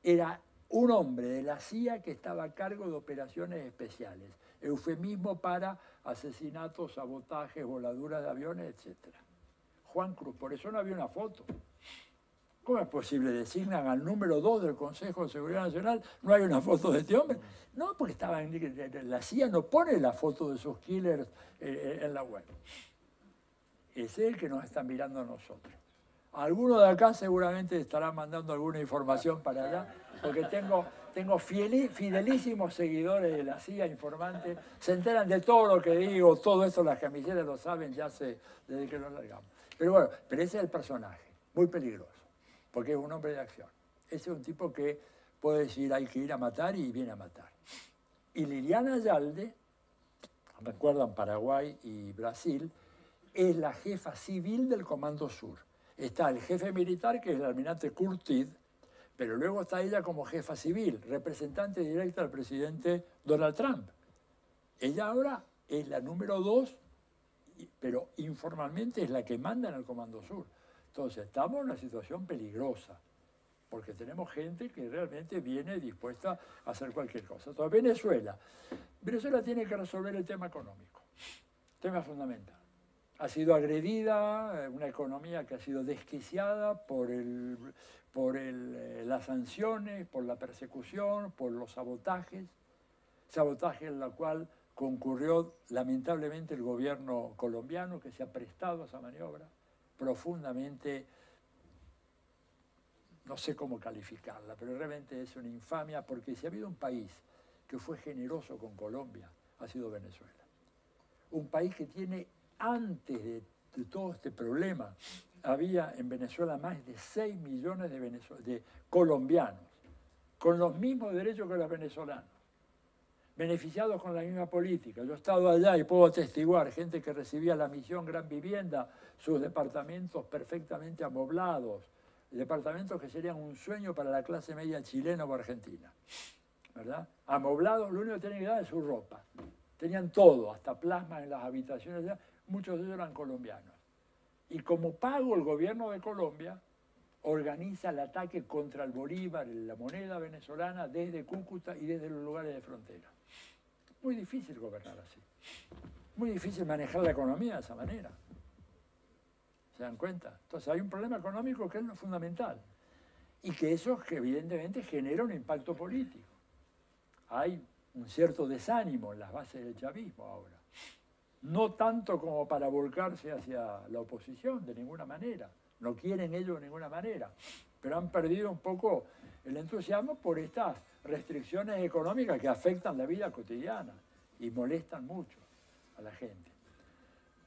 Era un hombre de la CIA que estaba a cargo de operaciones especiales, eufemismo para asesinatos, sabotajes, voladuras de aviones, etc. Juan Cruz, por eso no había una foto. ¿Cómo es posible? Designan al número 2 del Consejo de Seguridad Nacional, no hay una foto de este hombre. No, porque la CIA no pone la foto de sus killers en la web. Es él que nos está mirando a nosotros. Alguno de acá seguramente estará mandando alguna información para allá, porque tengo fidelísimos seguidores de la CIA, informantes, se enteran de todo lo que digo, todo esto las camisetas lo saben ya desde que lo largamos. Pero bueno, pero ese es el personaje, muy peligroso, porque es un hombre de acción. Ese es un tipo que puede decir hay que ir a matar y viene a matar. Y Liliana Ayalde, recuerdan Paraguay y Brasil, es la jefa civil del Comando Sur. Está el jefe militar, que es el almirante Curtid, pero luego está ella como jefa civil, representante directa del presidente Donald Trump. Ella ahora es la número 2, pero informalmente es la que manda en el Comando Sur. Entonces, estamos en una situación peligrosa, porque tenemos gente que realmente viene dispuesta a hacer cualquier cosa. Entonces, Venezuela tiene que resolver el tema económico, tema fundamental. Ha sido agredida, una economía que ha sido desquiciada por las sanciones, por la persecución, por los sabotajes en la cual concurrió lamentablemente el gobierno colombiano, que se ha prestado a esa maniobra, profundamente, no sé cómo calificarla, pero realmente es una infamia, porque si ha habido un país que fue generoso con Colombia, ha sido Venezuela. Un país que tiene, antes de todo este problema, había en Venezuela más de 6 millones de colombianos, con los mismos derechos que los venezolanos, beneficiados con la misma política. Yo he estado allá y puedo atestiguar gente que recibía la misión Gran Vivienda, sus departamentos perfectamente amoblados, departamentos que serían un sueño para la clase media chilena o argentina, ¿verdad? Amoblados, lo único que tenían que dar es su ropa. Tenían todo, hasta plasma en las habitaciones, muchos de ellos eran colombianos. Y como pago, el gobierno de Colombia organiza el ataque contra el bolívar, la moneda venezolana, desde Cúcuta y desde los lugares de frontera. Muy difícil gobernar así. Muy difícil manejar la economía de esa manera. ¿Se dan cuenta? Entonces hay un problema económico que es lo fundamental. Y que eso evidentemente genera un impacto político. Hay un cierto desánimo en las bases del chavismo ahora. No tanto como para volcarse hacia la oposición, de ninguna manera. No quieren ellos de ninguna manera. Pero han perdido un poco el entusiasmo por estas restricciones económicas que afectan la vida cotidiana y molestan mucho a la gente.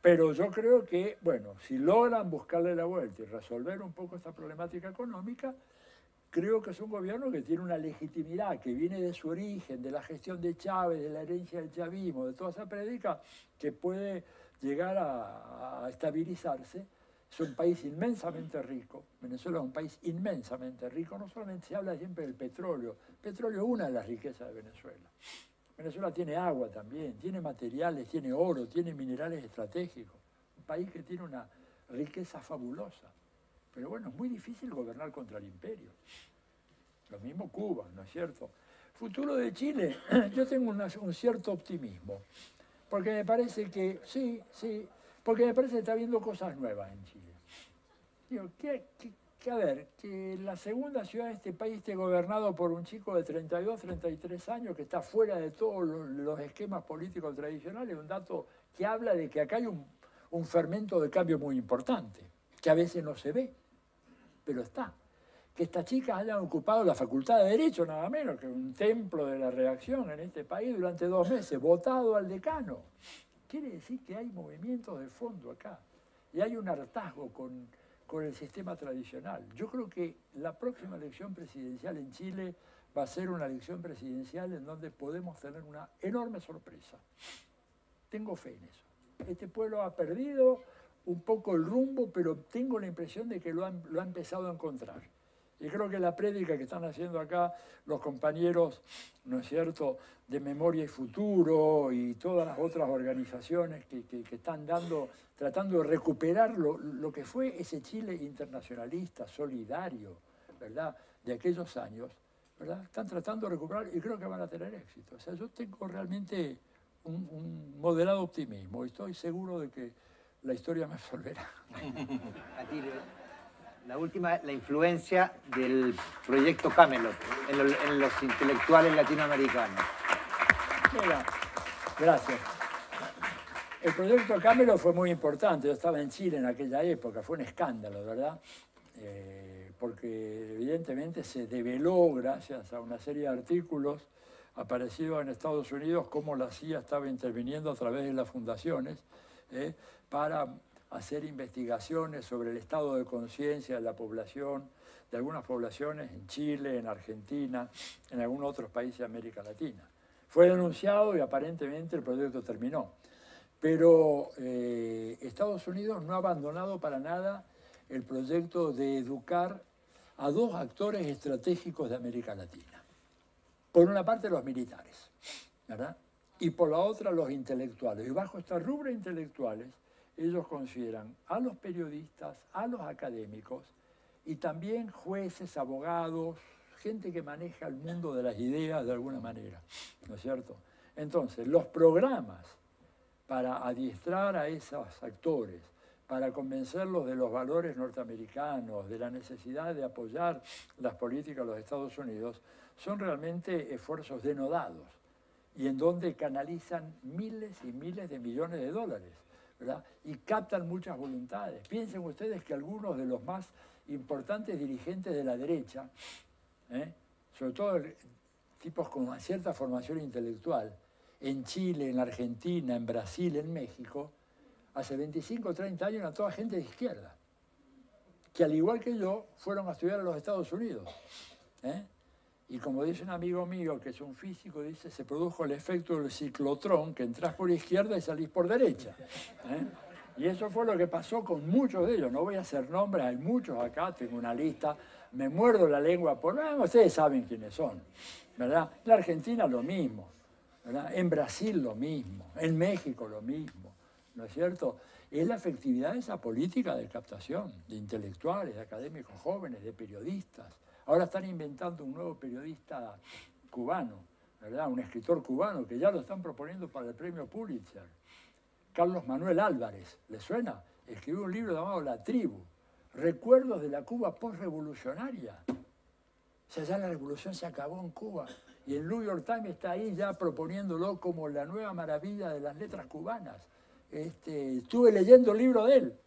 Pero yo creo que, bueno, si logran buscarle la vuelta y resolver un poco esta problemática económica, creo que es un gobierno que tiene una legitimidad que viene de su origen, de la gestión de Chávez, de la herencia del chavismo, de toda esa prédica, que puede llegar a estabilizarse. Es un país inmensamente rico. Venezuela es un país inmensamente rico. No solamente se habla siempre del petróleo. El petróleo es una de las riquezas de Venezuela. Venezuela tiene agua también, tiene materiales, tiene oro, tiene minerales estratégicos. Un país que tiene una riqueza fabulosa. Pero bueno, es muy difícil gobernar contra el imperio. Lo mismo Cuba, ¿no es cierto? Futuro de Chile, yo tengo un cierto optimismo. Porque me parece que, porque me parece que está habiendo cosas nuevas en Chile. Digo, que la segunda ciudad de este país esté gobernado por un chico de 32, 33 años que está fuera de todos los esquemas políticos tradicionales, un dato que habla de que acá hay un fermento de cambio muy importante, que a veces no se ve, pero está. Que estas chicas hayan ocupado la Facultad de Derecho, nada menos que un templo de la reacción en este país durante 2 meses, votado al decano. Quiere decir que hay movimientos de fondo acá y hay un hartazgo con el sistema tradicional. Yo creo que la próxima elección presidencial en Chile va a ser una elección presidencial en donde podemos tener una enorme sorpresa. Tengo fe en eso. Este pueblo ha perdido un poco el rumbo, pero tengo la impresión de que lo ha empezado a encontrar. Y creo que la prédica que están haciendo acá los compañeros, ¿no es cierto?, de Memoria y Futuro y todas las otras organizaciones que están tratando de recuperar lo que fue ese Chile internacionalista, solidario, ¿verdad?, de aquellos años, ¿verdad? Están tratando de recuperar y creo que van a tener éxito. O sea, yo tengo realmente un moderado optimismo y estoy seguro de que la historia me absolverá. Atilio, la última, la influencia del proyecto Camelot en los intelectuales latinoamericanos. Mira, gracias. El proyecto Camelot fue muy importante. Yo estaba en Chile en aquella época, fue un escándalo, ¿verdad? Porque evidentemente se develó, gracias a una serie de artículos aparecidos en Estados Unidos, cómo la CIA estaba interviniendo a través de las fundaciones para hacer investigaciones sobre el estado de conciencia de la población, de algunas poblaciones en Chile, en Argentina, en algunos otros países de América Latina. Fue denunciado y aparentemente el proyecto terminó. Pero Estados Unidos no ha abandonado para nada el proyecto de educar a dos actores estratégicos de América Latina. Por una parte los militares, ¿verdad?, y por la otra los intelectuales. Y bajo esta rubra intelectuales, ellos consideran a los periodistas, a los académicos y también jueces, abogados, gente que maneja el mundo de las ideas de alguna manera, ¿no es cierto? Entonces, los programas para adiestrar a esos actores, para convencerlos de los valores norteamericanos, de la necesidad de apoyar las políticas de los Estados Unidos, son realmente esfuerzos denodados y en donde canalizan miles y miles de millones de dólares, ¿verdad? Y captan muchas voluntades. Piensen ustedes que algunos de los más importantes dirigentes de la derecha, sobre todo tipos con una cierta formación intelectual, en Chile, en Argentina, en Brasil, en México, hace 25 o 30 años eran toda gente de izquierda, que al igual que yo, fueron a estudiar a los Estados Unidos. Y como dice un amigo mío, que es un físico, dice, se produjo el efecto del ciclotrón, que entras por izquierda y salís por derecha. Y eso fue lo que pasó con muchos de ellos. No voy a hacer nombres, hay muchos acá, tengo una lista, me muerdo la lengua por... ustedes saben quiénes son, ¿verdad? En la Argentina lo mismo, ¿verdad? En Brasil lo mismo, en México lo mismo, ¿no es cierto? Es la efectividad de esa política de captación de intelectuales, de académicos jóvenes, de periodistas. Ahora están inventando un nuevo periodista cubano, ¿verdad? Un escritor cubano que ya lo están proponiendo para el premio Pulitzer. Carlos Manuel Álvarez, ¿le suena? Escribió un libro llamado La Tribu, recuerdos de la Cuba postrevolucionaria. O sea, ya la revolución se acabó en Cuba. Y el New York Times está ahí ya proponiéndolo como la nueva maravilla de las letras cubanas. Estuve leyendo el libro de él.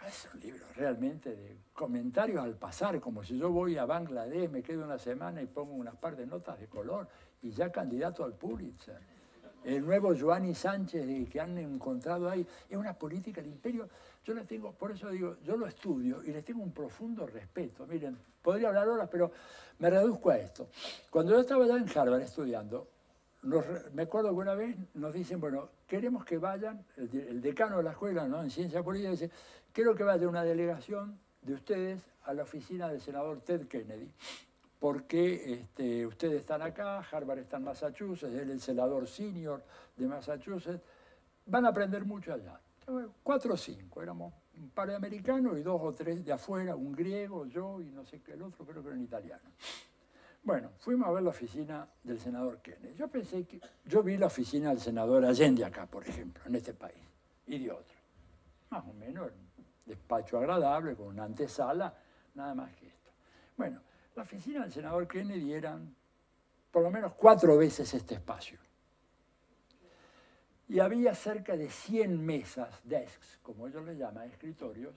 Es un libro realmente de comentarios al pasar, como si yo voy a Bangladesh, me quedo una semana y pongo unas par de notas de color y ya candidato al Pulitzer. El nuevo Joanny Sánchez que han encontrado ahí, es una política del imperio. Yo les tengo, por eso digo, yo lo estudio y les tengo un profundo respeto. Miren, podría hablar horas, pero me reduzco a esto. Cuando yo estaba allá en Harvard estudiando, me acuerdo que una vez nos dicen, bueno, queremos que vayan, el decano de la escuela, ¿no?, en ciencia política, dice, quiero que vaya una delegación de ustedes a la oficina del senador Ted Kennedy, porque ustedes están acá, Harvard está en Massachusetts, él es el senador senior de Massachusetts, van a aprender mucho allá. 4 o 5, éramos un par de americanos y 2 o 3 de afuera, un griego, yo y no sé qué, el otro creo que era un italiano. Bueno, fuimos a ver la oficina del senador Kennedy. Yo vi la oficina del senador Allende acá, por ejemplo, en este país, y de otro. Más o menos, un despacho agradable, con una antesala, nada más que esto. Bueno, la oficina del senador Kennedy eran por lo menos 4 veces este espacio. Y había cerca de 100 mesas, desks, como ellos le llaman, escritorios.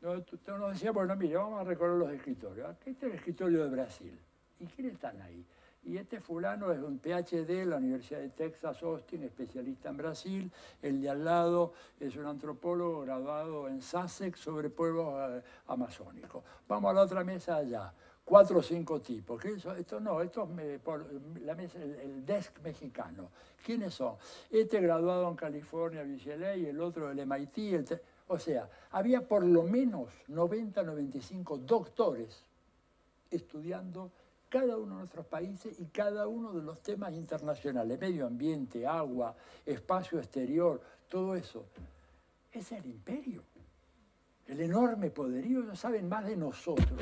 Nos decía, bueno, mire, vamos a recorrer los escritorios. Aquí está el escritorio de Brasil. ¿Y quiénes están ahí? Y este fulano es un PhD de la Universidad de Texas, Austin, especialista en Brasil. El de al lado es un antropólogo graduado en Sussex sobre pueblos amazónicos. Vamos a la otra mesa allá. 4 o 5 tipos. ¿Qué eso? Esto no, esto es la mesa, el desk mexicano. ¿Quiénes son? Este graduado en California, UCLA, y el otro del MIT. O sea, había por lo menos 90, 95 doctores estudiando cada uno de nuestros países y cada uno de los temas internacionales, medio ambiente, agua, espacio exterior, todo eso. Es el imperio, el enorme poderío. Ellos saben más de nosotros,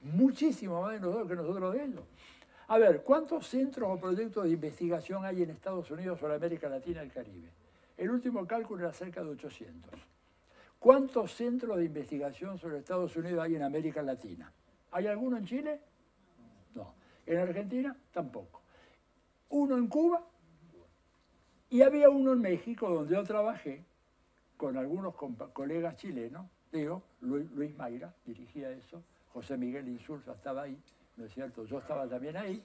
muchísimo más de nosotros que nosotros de ellos. A ver, ¿cuántos centros o proyectos de investigación hay en Estados Unidos sobre América Latina y el Caribe? El último cálculo era cerca de 800. ¿Cuántos centros de investigación sobre Estados Unidos hay en América Latina? ¿Hay alguno en Chile? No. ¿En Argentina? Tampoco. ¿Uno en Cuba? Y había uno en México, donde yo trabajé con algunos colegas chilenos, Luis Mayra dirigía eso, José Miguel Insulza estaba ahí, ¿no es cierto? Yo estaba también ahí.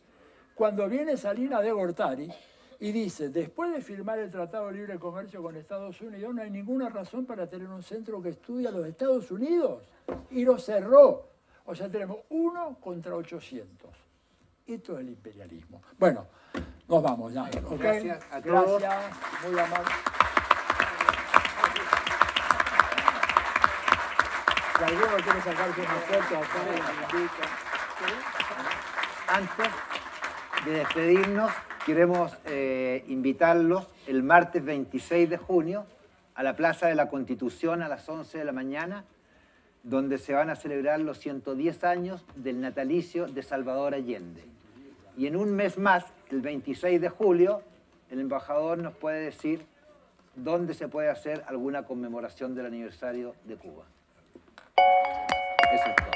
Cuando viene Salinas de Gortari y dice, después de firmar el Tratado de Libre Comercio con Estados Unidos, no hay ninguna razón para tener un centro que estudia los Estados Unidos. Y lo cerró. O sea, tenemos 1 contra 800. Esto es el imperialismo. Bueno, nos vamos ya. ¿Okay? Gracias a todos. Gracias, muy amable. Si alguno quiere sacarse una foto acá, me indica. Antes de despedirnos, queremos invitarlos el martes 26 de junio a la Plaza de la Constitución a las 11 de la mañana, donde se van a celebrar los 110 años del natalicio de Salvador Allende. Y en un mes más, el 26 de julio, el embajador nos puede decir dónde se puede hacer alguna conmemoración del aniversario de Cuba. Eso es.